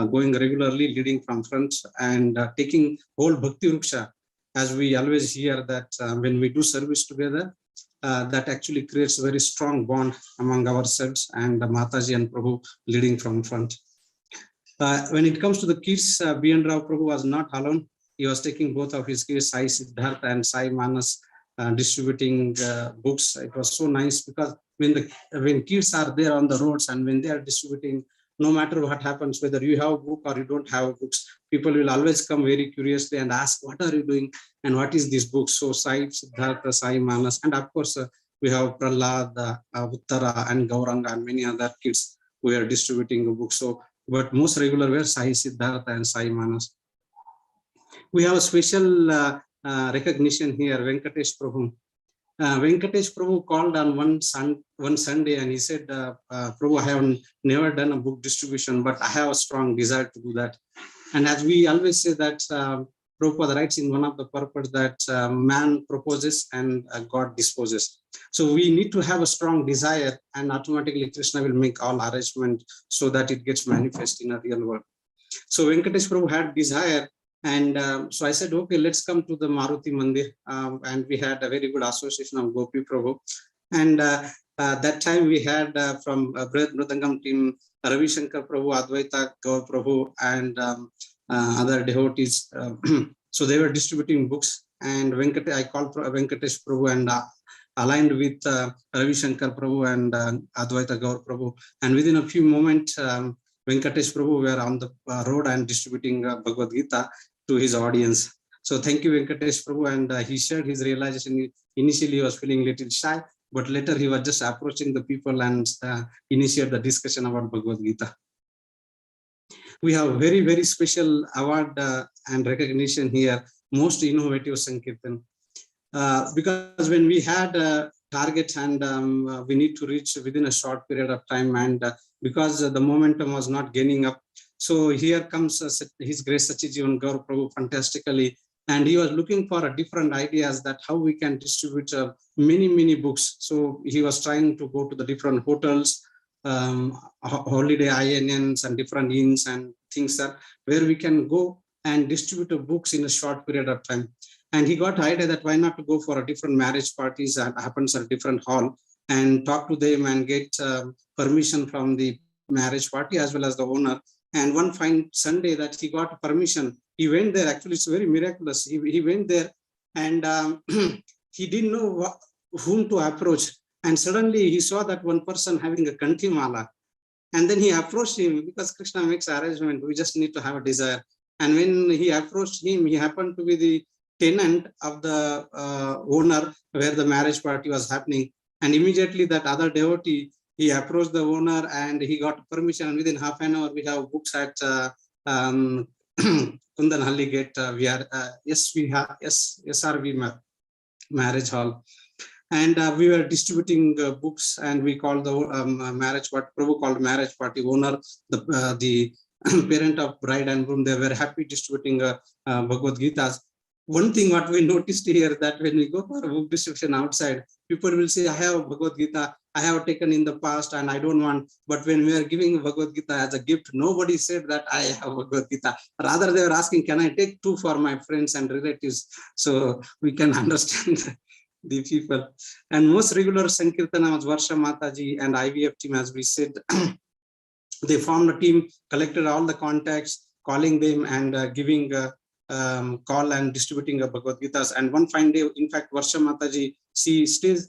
going regularly, leading from front and taking whole Bhakti Ruksha, as we always hear that when we do service together, that actually creates a very strong bond among ourselves, and Mataji and Prabhu leading from front. When it comes to the kids, B.N. Rao Prabhu was not alone. He was taking both of his kids, Sai Siddhartha and Sai Manas, distributing books. It was so nice because when kids are there on the roads and when they are distributing, no matter what happens, whether you have a book or you don't have books, people will always come very curiously and ask, what are you doing and what is this book? So Sai Siddhartha, Sai Manas, and of course we have Prahlad, Uttara and Gauranga and many other kids who are distributing a book. So, but most regular were Sai Siddhartha and Sai Manas. We have a special recognition here, Venkatesh Prabhu. Venkatesh Prabhu called on one Sunday and he said, Prabhu, I have never done a book distribution, but I have a strong desire to do that. And as we always say that Prabhupada writes in one of the purpose that man proposes and God disposes. So we need to have a strong desire and automatically Krishna will make all arrangement so that it gets manifest in a real world. So Venkatesh Prabhu had desire. And so I said, okay, let's come to the Maruti Mandir. And we had a very good association of Gopi Prabhu. And that time we had from Brihad Mridangam team, Ravi Shankar Prabhu, Advaita Gaur Prabhu, and other devotees. So they were distributing books. And I called Venkatesh Prabhu and aligned with Ravi Shankar Prabhu and Advaita Gaur Prabhu. And within a few moments, Venkatesh Prabhu were on the road and distributing Bhagavad Gita to his audience. So thank you, Venkatesh Prabhu. And he shared his realization. Initially, he was feeling a little shy, but later he was just approaching the people and initiate the discussion about Bhagavad Gita. We have very, very special award and recognition here, most innovative Sankirtan. Because when we had a target and we need to reach within a short period of time, and because the momentum was not gaining up, so here comes His Grace Sachijivan Gaur Prabhu fantastically, and he was looking for a different ideas that how we can distribute many books. So he was trying to go to the different hotels, holiday INNs and different inns and things that where we can go and distribute books in a short period of time. And he got the idea that why not to go for a different marriage parties that happens at a different hall and talk to them and get permission from the marriage party as well as the owner. And one fine Sunday that he got permission, he went there. Actually, it's very miraculous. He went there and he didn't know whom to approach. And suddenly he saw that one person having a kanti mala. And then he approached him because Krishna makes arrangement. We just need to have a desire. And when he approached him, he happened to be the tenant of the owner where the marriage party was happening. And immediately that other devotee, he approached the owner and he got permission. And within half an hour, we have books at Kundanhalli Gate. We are we have SRV marriage hall. And we were distributing books, and we called the marriage party. Prabhu called marriage party owner, the parent of bride and groom. They were happy distributing Bhagavad Gitas. One thing what we noticed here that when we go for a book distribution outside, people will say, I have Bhagavad Gita, I have taken in the past and I don't want. But when we are giving Bhagavad Gita as a gift, nobody said that I have Bhagavad Gita. Rather, they were asking, can I take 2 for my friends and relatives? So we can understand the people. And most regular Sankirtana was Varsha Mataji and IVF team, as we said. They formed a team, collected all the contacts, calling them and giving call and distributing Bhagavad Gitas. And one fine day, in fact, Varsha Mataji, she stays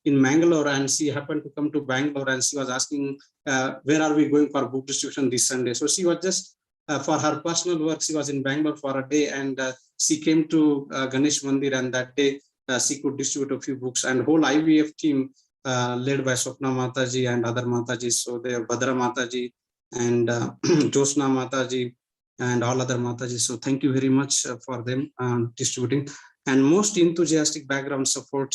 in Mangalore and she happened to come to Bangalore and she was asking, where are we going for book distribution this Sunday? So she was just for her personal work, she was in Bangalore for a day and she came to Ganesh Mandir, and that day she could distribute a few books. And whole IVF team led by Swapna Mataji and other Matajis. So they are Bhadra Mataji and Josna Mataji and all other Matajis. So thank you very much for them distributing. And most enthusiastic background support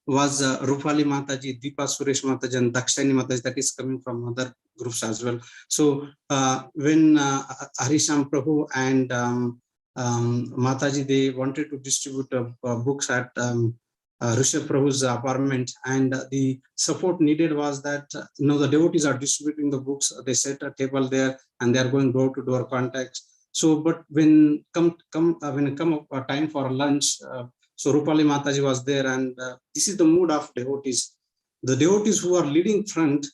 was Rupali Mataji, Deepa Suresh Mataji, and Dakshani Mataji, that is coming from other groups as well. So when Harisham Prabhu and Mataji, they wanted to distribute books at Rishabh Prabhu's apartment, and the support needed was that the devotees are distributing the books. They set a table there and they are going door to door contacts. So, but when come a time for lunch, so Rupali Mataji was there, and this is the mood of devotees. The devotees who are leading front,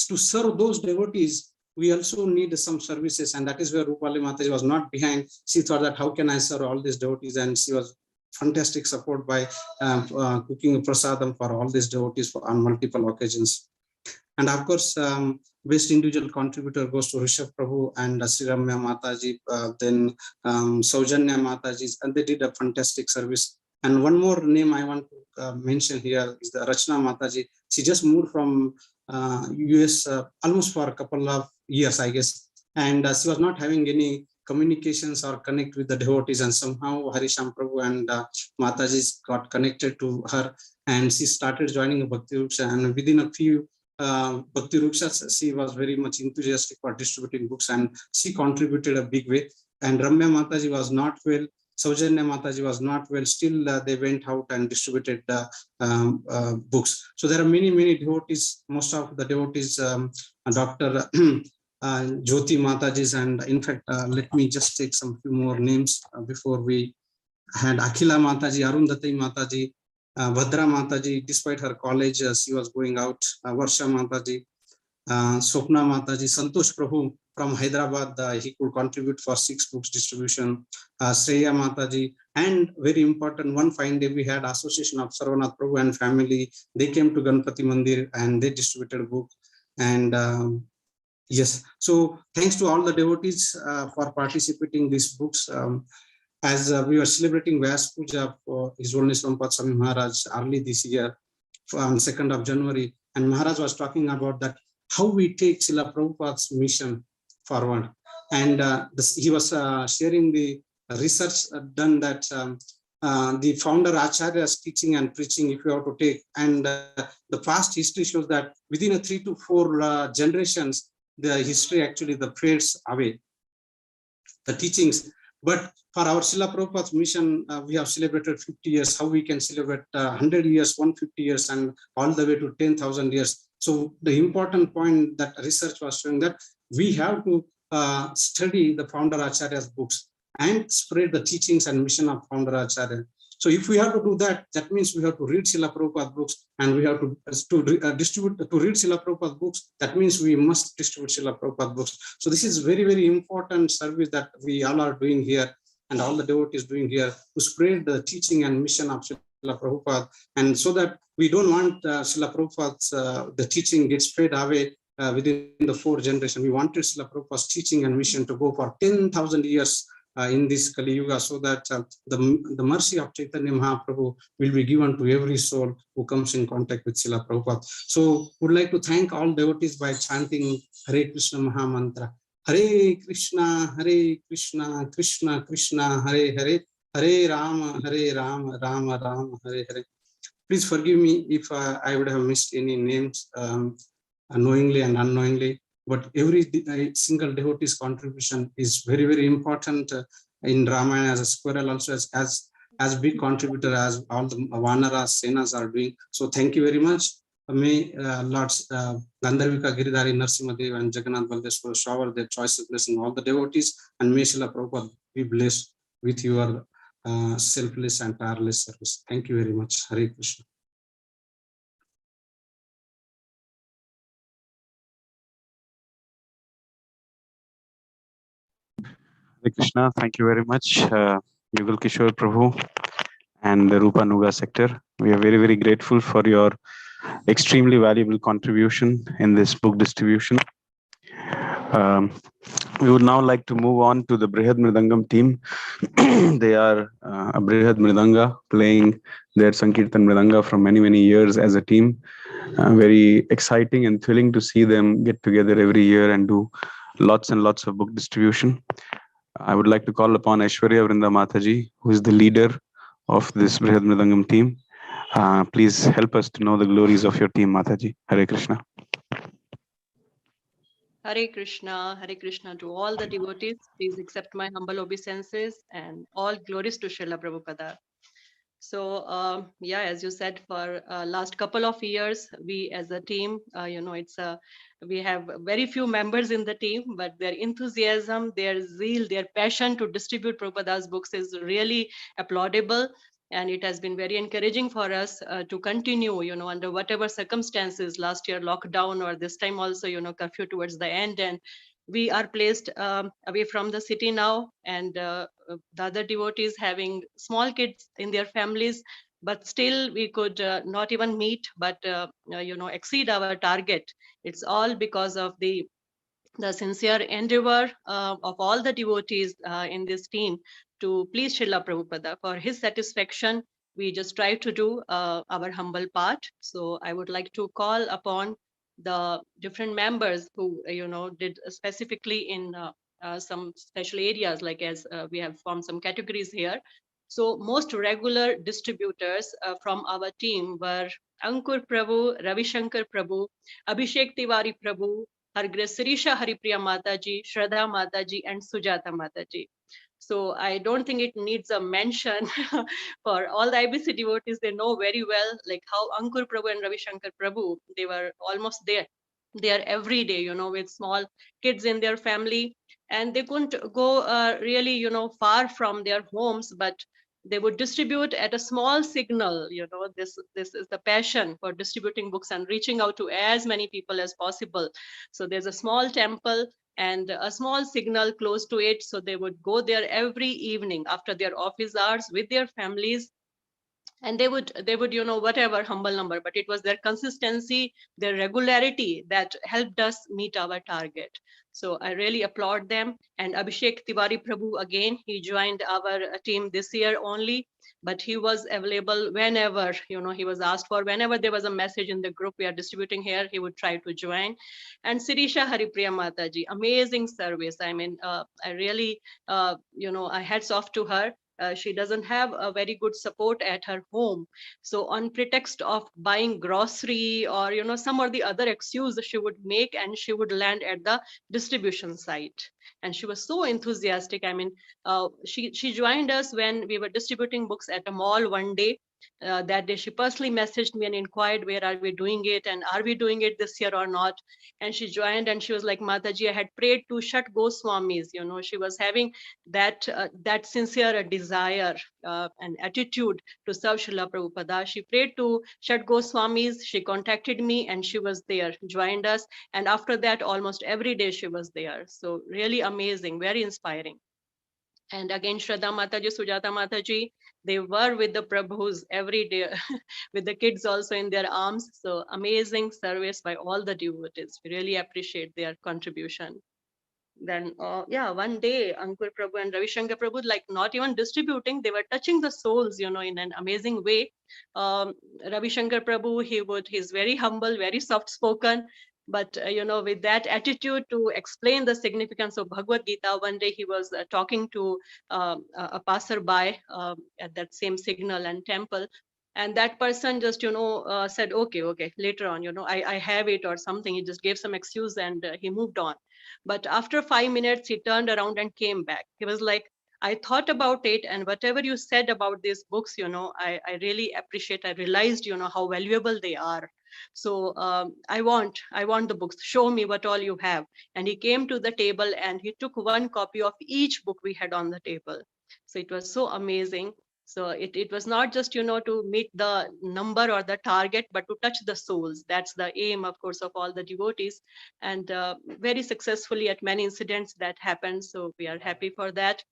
to serve those devotees, we also need some services, and that is where Rupali Mataji was not behind. She thought that how can I serve all these devotees, and she was fantastic support by cooking prasadam for all these devotees on multiple occasions. And of course, best individual contributor goes to Rishabh Prabhu and Sri Ramya Mataji, then Saujanya Mataji, and they did a fantastic service. And one more name I want to mention here is the Rachna Mataji. She just moved from US almost for a couple of years, I guess, and she was not having any communications or connect with the devotees, and somehow Harisham Prabhu and Mataji got connected to her, and she started joining a Bhakti Ruksha, and within a few Bhakti Rukshas, she was very much enthusiastic for distributing books, and she contributed a big way. And Ramya Mataji was not well, Saujanya Mataji was not well, still they went out and distributed books. So there are many devotees, most of the devotees, Dr. Jyoti Mataji's, and in fact, let me just take some few more names before we had Akhila Mataji, Arundhati Mataji, Bhadra Mataji, despite her college, she was going out, Varsha Mataji, Swapna Mataji, Santosh Prabhu from Hyderabad, he could contribute for 6 books distribution, Shreya Mataji, and very important, one fine day we had Association of Sarvanath Prabhu and family, they came to Ganpati Mandir and they distributed a book. And yes, so thanks to all the devotees for participating in these books. As we were celebrating Vyas Puja for His Holiness Rampat Swami Maharaj early this year on 2nd of January, and Maharaj was talking about that, how we take Srila Prabhupada's mission forward. And he was sharing the research done that the founder Acharya's teaching and preaching, if you have to take, and the past history shows that within a 3 to 4 generations, the history actually fades away, the teachings. But for our Srila Prabhupada's mission, we have celebrated 50 years, how we can celebrate 100 years, 150 years, and all the way to 10,000 years. So the important point that research was showing that we have to study the founder Acharya's books and spread the teachings and mission of founder Acharya. So if we have to do that, that means we have to read Srila Prabhupada's books, and we have to read Srila Prabhupada's books. That means we must distribute Srila Prabhupada's books. So this is very important service that we all are doing here, and all the devotees doing here, to spread the teaching and mission of Srila Prabhupada, and so that we don't want Srila Prabhupada's the teaching gets fade away within the 4th generation. We wanted Srila Prabhupada's teaching and mission to go for 10,000 years in this Kali Yuga, so that the mercy of Chaitanya Mahaprabhu will be given to every soul who comes in contact with Srila Prabhupada. So would like to thank all devotees by chanting Hare Krishna Maha Mantra. Hare Krishna, Krishna Krishna, Hare Hare, Hare Rama, Rama Rama, Hare Hare. Please forgive me if I would have missed any names knowingly and unknowingly. But every single devotee's contribution is very important in Ramayana, as a squirrel, also as big contributor as all the Vanaras, Senas are doing. So thank you very much. May Lords Gandharvika, Giridhari, Narsimhadev, and Jagannath Baldeshwar shower their choices blessing all the devotees, and may Srila Prabhupada be blessed with your selfless and tireless service. Thank you very much. Hare Krishna. Hare Krishna, thank you very much, Yugal Kishore Prabhu and the Rupa Nuga sector. We are very grateful for your extremely valuable contribution in this book distribution. We would now like to move on to the Brihad Mridangam team. They are a Brihad Mridanga, playing their Sankirtan Mridanga for many years as a team. Very exciting and thrilling to see them get together every year and do lots and lots of book distribution. I would like to call upon Aishwarya Vrinda Mataji, who is the leader of this Brihad Mridangam team. Please help us to know the glories of your team, Mataji. Hare Krishna. Hare Krishna to all the devotees. Please accept my humble obeisances, and all glories to Srila Prabhupada. So yeah, as you said, for last couple of years, we as a team, we have very few members in the team, but their enthusiasm, their zeal, their passion to distribute Prabhupada's books is really applaudable. And it has been very encouraging for us to continue, under whatever circumstances, last year lockdown, or this time also, curfew towards the end. And we are placed away from the city now, and the other devotees having small kids in their families, but still we could not even meet, but exceed our target. It's all because of the sincere endeavor of all the devotees in this team to please Srila Prabhupada. For his satisfaction, we just try to do our humble part. So I would like to call upon the different members who, did specifically in some special areas, like as we have formed some categories here. So most regular distributors from our team were Ankur Prabhu, Ravi Shankar Prabhu, Abhishek Tiwari Prabhu, Her Grace Sirisha Haripriya Mataji, Shraddha Mataji, and Sujata Mataji. So I don't think it needs a mention for all the IBC devotees. They know very well, like how Ankur Prabhu and Ravi Shankar Prabhu, they were almost there every day, with small kids in their family, and they couldn't go really, far from their homes, but they would distribute at a small signal. This is the passion for distributing books and reaching out to as many people as possible. So there's a small temple and a small signal close to it, so they would go there every evening after their office hours with their families, and they would whatever humble number, but it was their consistency, their regularity that helped us meet our target. So I really applaud them. And Abhishek Tiwari Prabhu, again, he joined our team this year only, but he was available whenever he was asked for. Whenever there was a message in the group we are distributing here, he would try to join. And Sirisha Haripriya Mataji, amazing service. I mean, I really I hats off to her. She doesn't have a very good support at her home, so on pretext of buying grocery or some or the other excuse she would make, and she would land at the distribution site. And she was so enthusiastic. I mean, she joined us when we were distributing books at a mall one day. That day she personally messaged me and inquired, where are we doing it, and are we doing it this year or not? And she joined, and she was like, Mataji, I had prayed to Shat Goswamis. She was having that sincere desire and attitude to serve Srila Prabhupada. She prayed to Shat Goswamis, she contacted me, and she was there, joined us. And after that, almost every day she was there. So really amazing, very inspiring. And again, Shraddha Mataji, Sujata Mataji, they were with the Prabhus every day, with the kids also in their arms. So amazing service by all the devotees. We really appreciate their contribution. Then, one day, Ankur Prabhu and Ravi Shankar Prabhu, like not even distributing, they were touching the souls, in an amazing way. Ravi Shankar Prabhu, he's very humble, very soft spoken, but with that attitude to explain the significance of Bhagavad Gita. One day he was talking to a passerby at that same signal and temple, and that person just said, okay, later on, I have it or something. He just gave some excuse, and he moved on. But after 5 minutes, he turned around and came back. He was like, I thought about it, and whatever you said about these books, I really appreciate. I realized, how valuable they are. So I want the books. Show me what all you have. And he came to the table and he took one copy of each book we had on the table. So it was so amazing. So it was not just, to meet the number or the target, but to touch the souls. That's the aim, of course, of all the devotees. And very successfully at many incidents that happened. So we are happy for that.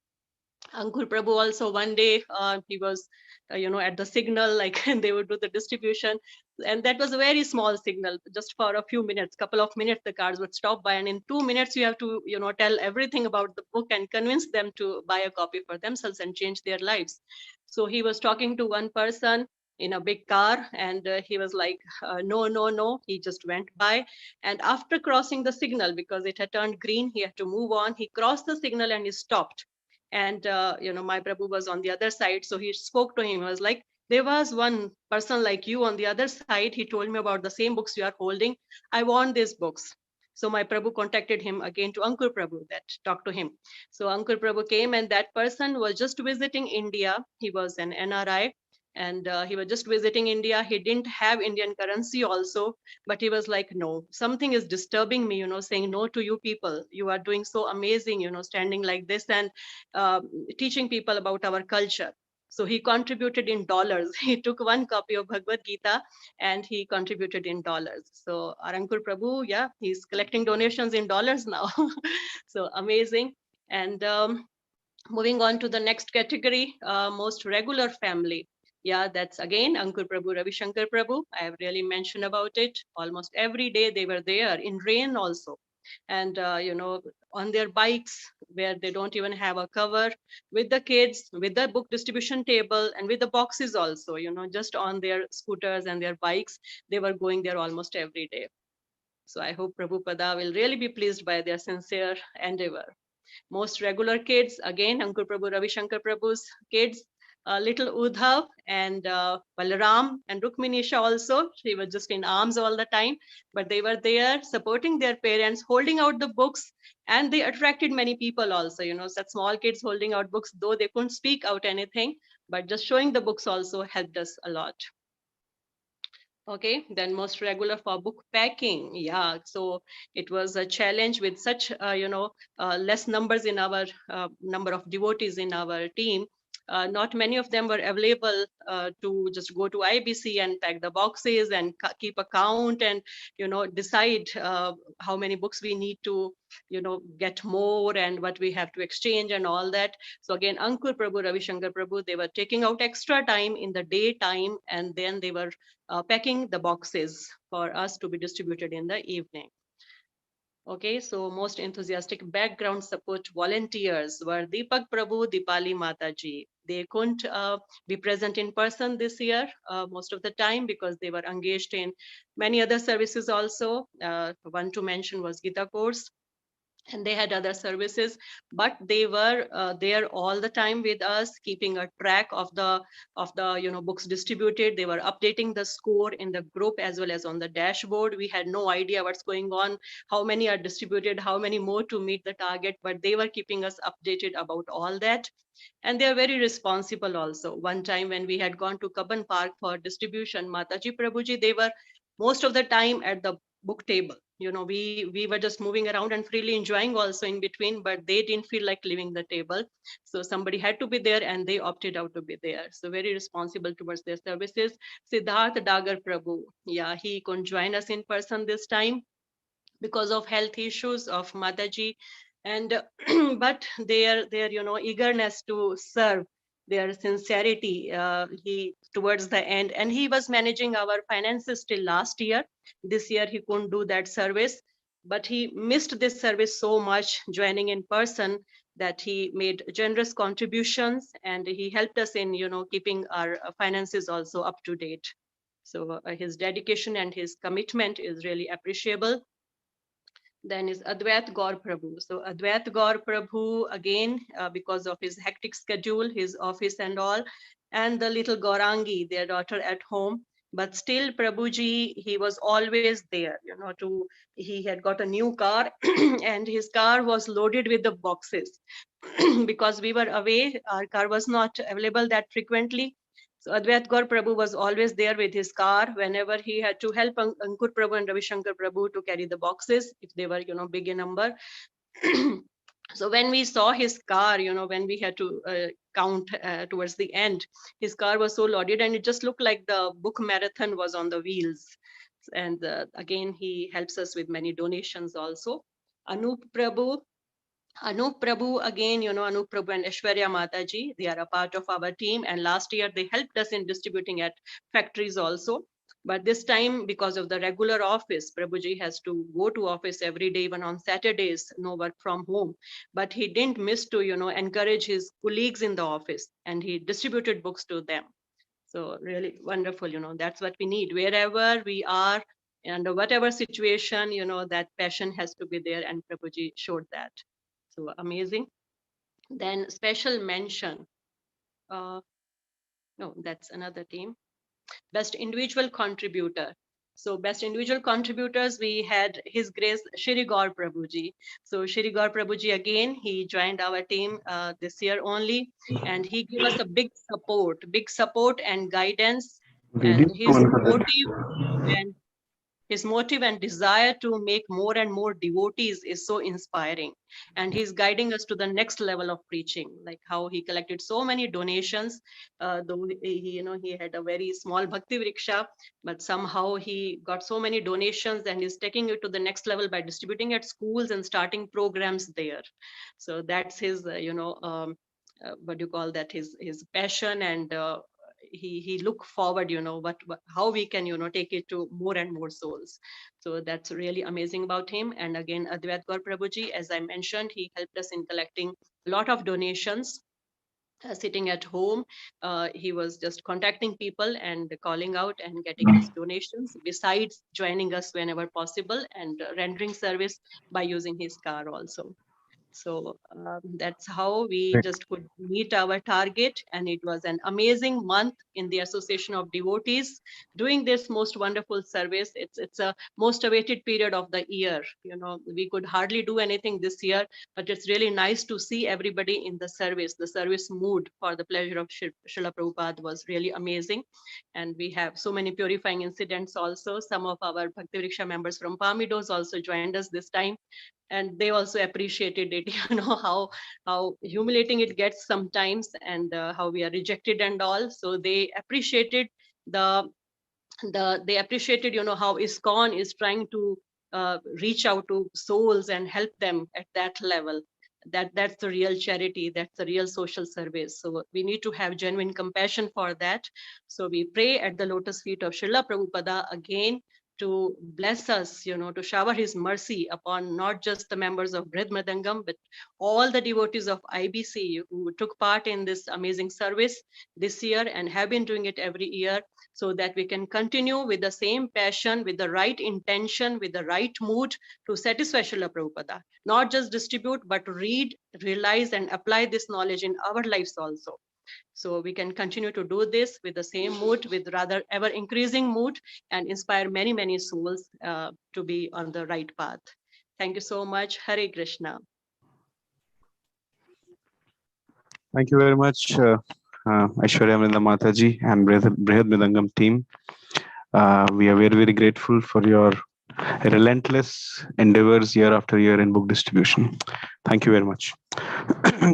Ankur Prabhu also, one day he was, at the signal, like, and they would do the distribution. And that was a very small signal, just for a few minutes, couple of minutes, the cars would stop by. And in 2 minutes, you have to, tell everything about the book and convince them to buy a copy for themselves and change their lives. So he was talking to one person in a big car, and he was like, no. He just went by. And after crossing the signal, because it had turned green, he had to move on. He crossed the signal and he stopped. And my Prabhu was on the other side, so he spoke to him. He was like, there was one person like you on the other side. He told me about the same books you are holding. I want these books. So my Prabhu contacted him again to Ankur Prabhu, that talked to him. So Ankur Prabhu came, and that person was just visiting India. He was an NRI, and he was just visiting India. He didn't have Indian currency also, but he was like, no, something is disturbing me, saying no to you people. You are doing so amazing, standing like this and teaching people about our culture. So he contributed in dollars. He took one copy of Bhagavad Gita and he contributed in dollars. So our Ankur Prabhu, yeah, he's collecting donations in dollars now. So amazing. And moving on to the next category, most regular family. Yeah, that's again Ankur Prabhu, Ravi Shankar Prabhu. I have really mentioned about it. Almost every day they were there in rain also. And, on their bikes where they don't even have a cover, with the kids, with the book distribution table and with the boxes also, just on their scooters and their bikes, they were going there almost every day. So I hope Prabhupada will really be pleased by their sincere endeavor. Most regular kids, again, Ankur Prabhu, Ravi Shankar Prabhu's kids, little Udhav and Balaram and Rukminisha also. She was just in arms all the time, but they were there supporting their parents, holding out the books, and they attracted many people also, such small kids holding out books, though they couldn't speak out anything, but just showing the books also helped us a lot. Okay, then most regular for book packing. Yeah, so it was a challenge with such, less numbers in our number of devotees in our team. Not many of them were available to just go to IBC and pack the boxes and keep a count and, decide how many books we need to, get more and what we have to exchange and all that. So again, Ankur Prabhu, Ravi Shankar Prabhu, they were taking out extra time in the daytime and then they were packing the boxes for us to be distributed in the evening. Okay, so most enthusiastic background support volunteers were Deepak Prabhu, Dipali Mataji. They couldn't be present in person this year most of the time because they were engaged in many other services also. One to mention was Gita course. And they had other services, but they were there all the time with us, keeping a track of the books distributed. They were updating the score in the group as well as on the dashboard. We had no idea what's going on, how many are distributed, how many more to meet the target, but they were keeping us updated about all that. And they are very responsible also. One time when we had gone to Kaban Park for distribution, Mataji Prabhuji, they were most of the time at the book table. We were just moving around and freely enjoying also in between, but they didn't feel like leaving the table. So somebody had to be there and they opted out to be there. So very responsible towards their services. Siddharth Dagar Prabhu, yeah, he couldn't join us in person this time because of health issues of Mataji. And but their eagerness to serve, their sincerity, he towards the end, and he was managing our finances till last year. This year he couldn't do that service, but he missed this service so much joining in person that he made generous contributions and he helped us in keeping our finances also up to date. So his dedication and his commitment is really appreciable. Then is Advait Gaur Prabhu. So Advait Gaur Prabhu, again, because of his hectic schedule, his office and all, and the little Gaurangi, their daughter at home. But still, Prabhuji, he was always there, he had got a new car and his car was loaded with the boxes. Because we were away, our car was not available that frequently. So Advait Gaur Prabhu was always there with his car whenever he had to help Ankur Prabhu and Ravi Shankar Prabhu to carry the boxes if they were, big in number. So when we saw his car, when we had to count towards the end, his car was so loaded and it just looked like the book marathon was on the wheels. And again, he helps us with many donations also. Anup Prabhu, again, Anup Prabhu and Aishwarya Mataji, they are a part of our team. And last year they helped us in distributing at factories also. But this time, because of the regular office, Prabhuji has to go to office every day, even on Saturdays, no work from home. But he didn't miss to, encourage his colleagues in the office and he distributed books to them. So really wonderful, that's what we need. Wherever we are, under whatever situation, that passion has to be there and Prabhuji showed that. So amazing. Then special mention. No, that's another team. Best individual contributor. So best individual contributors, we had His Grace Shri Gaur Prabhuji. So Shri Gaur Prabhuji, again, he joined our team this year only, and he gave us a big support and guidance. And he's supportive and his motive and desire to make more and more devotees is so inspiring, and he's guiding us to the next level of preaching, like how he collected so many donations, though he had a very small bhakti vriksha, but somehow he got so many donations and he's taking it to the next level by distributing at schools and starting programs there. So that's his what do you call that, his passion, and he look forward, how we can take it to more and more souls. So that's really amazing about him. And again, Advait Gaur Prabhuji, as I mentioned, he helped us in collecting a lot of donations. Sitting at home, he was just contacting people and calling out and getting these donations, besides joining us whenever possible and rendering service by using his car also. So that's how we just could meet our target. And it was an amazing month in the Association of Devotees doing this most wonderful service. It's a most awaited period of the year. We could hardly do anything this year, but it's really nice to see everybody in the service. The service mood for the pleasure of Srila Prabhupada was really amazing. And we have so many purifying incidents also. Some of our Bhakti Vriksha members from Pamidos also joined us this time, and they also appreciated it. How humiliating it gets sometimes, and how we are rejected and all. So they appreciated they appreciated how ISKCON is trying to reach out to souls and help them at that level. That's the real charity, that's the real social service. So we need to have genuine compassion for that. So we pray at the lotus feet of Srila Prabhupada again to bless us, to shower his mercy upon not just the members of Brihad Mridangam, but all the devotees of IBC who took part in this amazing service this year and have been doing it every year, so that we can continue with the same passion, with the right intention, with the right mood to satisfy Srila Prabhupada. Not just distribute, but read, realize, and apply this knowledge in our lives also. So we can continue to do this with the same mood, with rather ever increasing mood, and inspire many, many souls to be on the right path. Thank you so much. Hare Krishna. Thank you very much, Aishwarya Amrinda Mataji and Brihad Mridangam team. We are very, very grateful for your relentless endeavors year after year in book distribution. Thank you very much.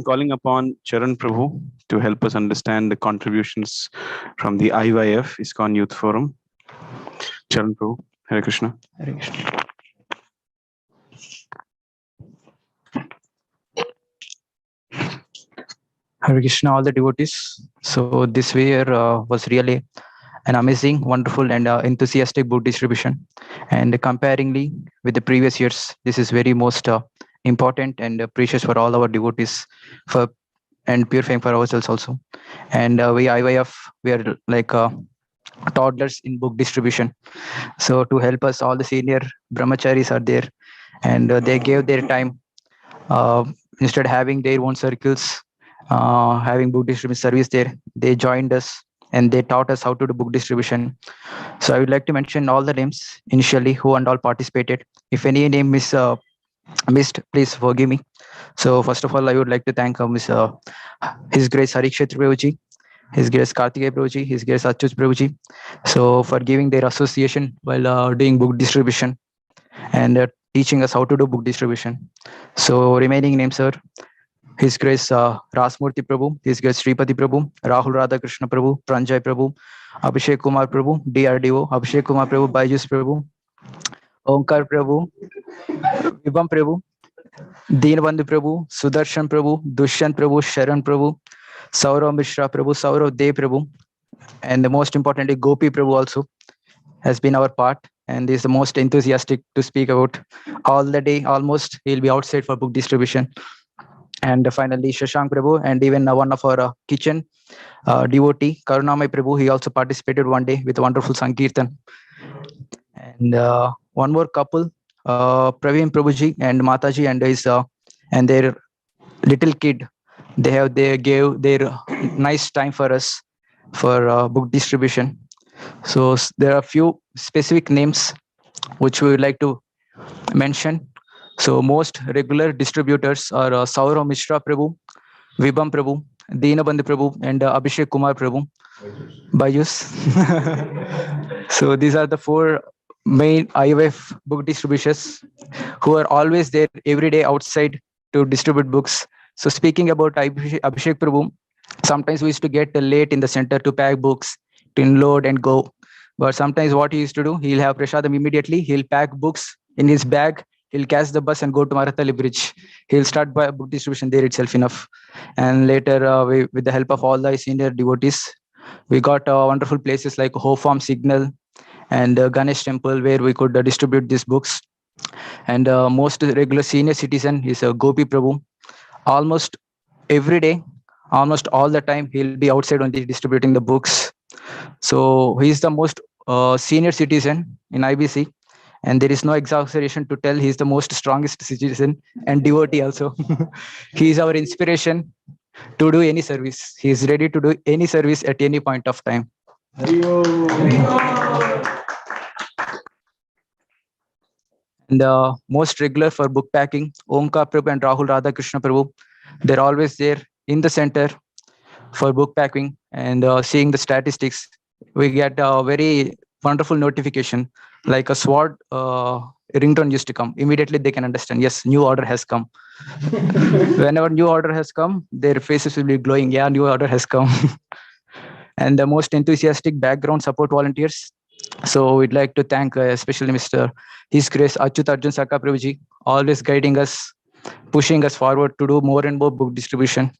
Calling upon Charan Prabhu to help us understand the contributions from the IYF, ISKCON Youth Forum. Charan Prabhu, Hare Krishna. Hare Krishna. Hare Krishna, all the devotees. So this year was really an amazing, wonderful, and enthusiastic book distribution. And comparingly with the previous years, this is very most important and precious for all our devotees, and purifying for ourselves also. And we IYF, we are like toddlers in book distribution. So to help us, all the senior brahmacharis are there, and they gave their time. Instead of having their own circles, having book distribution service there, they joined us and they taught us how to do book distribution. So I would like to mention all the names initially who and all participated. If any name is missed, please forgive me. So first of all, I would like to thank His Grace Harikshetra Prabhuji, His Grace Kartikeya Prabhuji, His Grace Achyut Prabhuji, so for giving their association while doing book distribution and teaching us how to do book distribution. So remaining names are His Grace Rasmurti Prabhu, His Grace Sripati Prabhu, Rahul Radhakrishna Prabhu, Pranjay Prabhu, Abhishek Kumar Prabhu, DRDO, Abhishek Kumar Prabhu, Baijus Prabhu, Omkar Prabhu, Vibham Prabhu, Deenbandhu Prabhu, Sudarshan Prabhu, Dushyant Prabhu, Sharan Prabhu, Saurav Mishra Prabhu, Saurav Dev Prabhu, and the most importantly, Gopi Prabhu also has been our part and is the most enthusiastic to speak about. All the day, almost, he'll be outside for book distribution. And finally, Shashank Prabhu, and even one of our kitchen devotee, Karunamay Prabhu, he also participated one day with a wonderful Sankirtan. And one more couple, Praveen Prabhuji and Mataji and his and their little kid, they gave their nice time for us for book distribution. So there are a few specific names which we would like to mention. So most regular distributors are Saurav Mishra Prabhu, Vibham Prabhu, Deenabandhu Prabhu, and Abhishek Kumar Prabhu. Baijus. So these are the four main IOF book distributors who are always there every day outside to distribute books. So speaking about Abhishek Prabhu, sometimes we used to get late in the center to pack books, to unload and go. But sometimes what he used to do, he'll have prasadam immediately. He'll pack books in his bag. He'll catch the bus and go to Marathali Bridge. He'll start by book distribution there itself enough. And later, with the help of all the senior devotees, we got wonderful places like Ho Farm Signal and Ganesh Temple where we could distribute these books. And most regular senior citizen is Gopi Prabhu. Almost every day, almost all the time, he'll be outside only distributing the books. So he's the most senior citizen in IBC. And there is no exaggeration to tell he's the most strongest citizen and devotee also. He is our inspiration to do any service. He is ready to do any service at any point of time. And most regular for book packing, Omkar Prabhu and Rahul Radhakrishna Prabhu, they're always there in the center for book packing and seeing the statistics. We get a very wonderful notification, like a sword ringtone used to come. Immediately they can understand, yes, new order has come. Whenever new order has come, their faces will be glowing. Yeah, new order has come. And the most enthusiastic background support volunteers. So we'd like to thank especially Mr. His Grace Achyut Arjun Saka Prabhuji, always guiding us, pushing us forward to do more and more book distribution.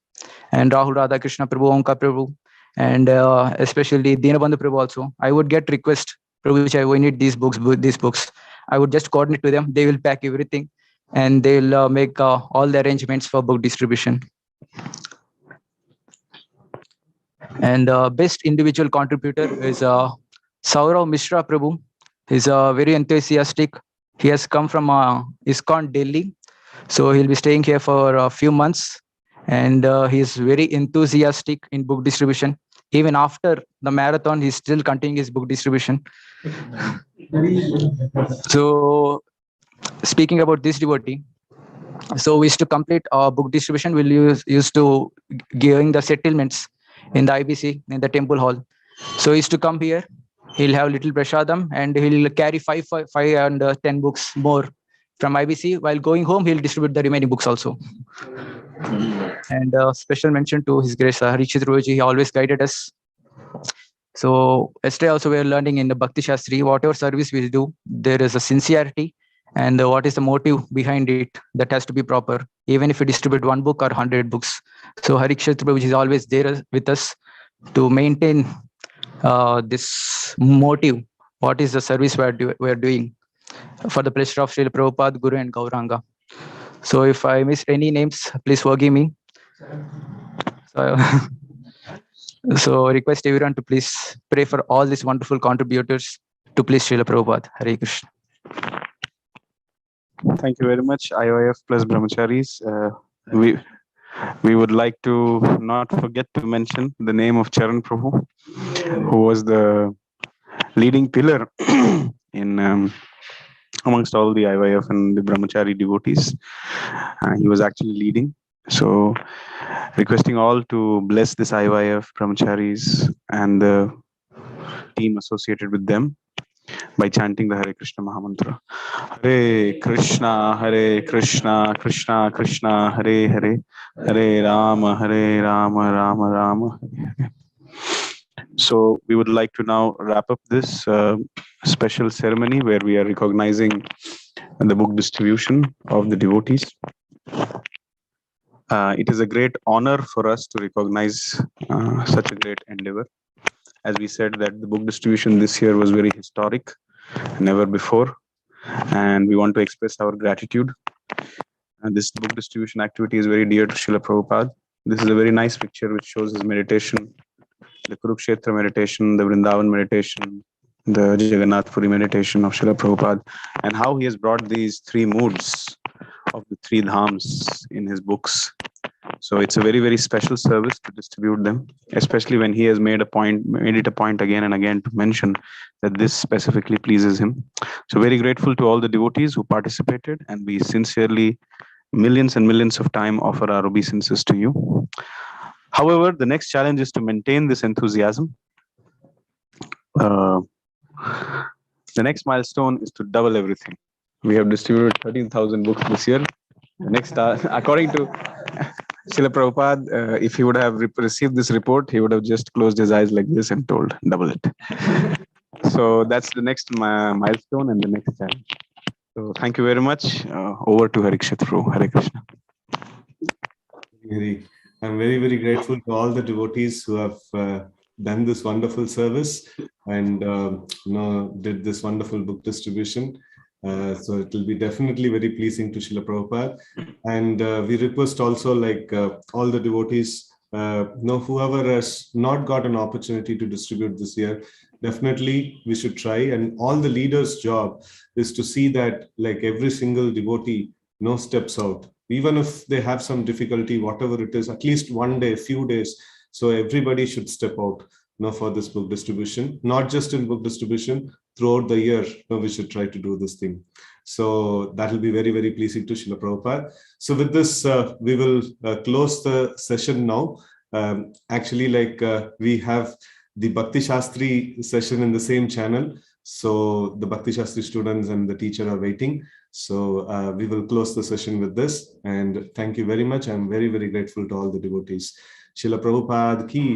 And Rahul Radhakrishna Prabhu, Omkar Prabhu, and especially Dinabandhu Prabhu also. I would get request, Prabhuji, we need these books, these books. I would just coordinate to them. They will pack everything and they'll make all the arrangements for book distribution. And best individual contributor is Saurav Mishra Prabhu. He's very enthusiastic. He has come from ISKCON Delhi. So he'll be staying here for a few months. And he's very enthusiastic in book distribution. Even after the marathon, he's still continuing his book distribution. So speaking about this devotee, so we used to complete our book distribution. We'll used to giving the settlements in the IBC, in the temple hall. So he used to come here. He'll have little prasadam and he'll carry five and 10 books more from IBC. While going home, he'll distribute the remaining books also. And special mention to His Grace Harikshit Roji, he always guided us. So yesterday also we are learning in the Bhakti Shastri, whatever service we do, there is a sincerity and what is the motive behind it that has to be proper, even if we distribute one book or 100 books. So Harikshit Roji is always there with us to maintain this motive. What is the service we are doing for the pleasure of Srila Prabhupada, Guru and Gauranga. So if I missed any names, please forgive me. So request everyone to please pray for all these wonderful contributors to please Srila Prabhupada. Hare Krishna. Thank you very much, IOF plus Brahmacharis. We would like to not forget to mention the name of Charan Prabhu, who was the leading pillar in amongst all the IYF and the Brahmachari devotees. He was actually leading. So requesting all to bless this IYF, Brahmacharis and the team associated with them by chanting the Hare Krishna Mahamantra. Hare Krishna, Krishna Krishna, Hare Hare, Hare Rama, Rama Rama. So we would like to now wrap up this special ceremony where we are recognizing the book distribution of the devotees. It is a great honor for us to recognize such a great endeavor. As we said that the book distribution this year was very historic, never before, and we want to express our gratitude. And this book distribution activity is very dear to Srila Prabhupada. This is a very nice picture which shows his meditation, the Kurukshetra meditation, the Vrindavan meditation, the Jagannath Puri meditation of Srila Prabhupada, and how he has brought these three moods of the three dhams in his books. So it's a very, very special service to distribute them, especially when he has made it a point again and again to mention that this specifically pleases him. So very grateful to all the devotees who participated, and we sincerely, millions and millions of time offer our obeisances to you. However, the next challenge is to maintain this enthusiasm. The next milestone is to double everything. We have distributed 13,000 books this year. The next, according to Srila Prabhupada, if he would have received this report, he would have just closed his eyes like this and told, double it. So that's the next milestone and the next challenge. So thank you very much. Over to Harikshat Prabhu. Hare Krishna. I'm very, very grateful to all the devotees who have done this wonderful service and did this wonderful book distribution. So it will be definitely very pleasing to Srila Prabhupada. And we request also all the devotees, whoever has not got an opportunity to distribute this year, definitely we should try. And all the leaders' job is to see that every single devotee steps out. Even if they have some difficulty, whatever it is, at least one day, few days. So everybody should step out for this book distribution, not just in book distribution, throughout the year, we should try to do this thing. So that will be very, very pleasing to Srila Prabhupada. So with this, we will close the session now. We have the Bhakti Shastri session in the same channel. So the Bhakti Shastri students and the teacher are waiting. So we will close the session with this. And thank you very much. I'm very, very grateful to all the devotees. Srila Prabhupada ki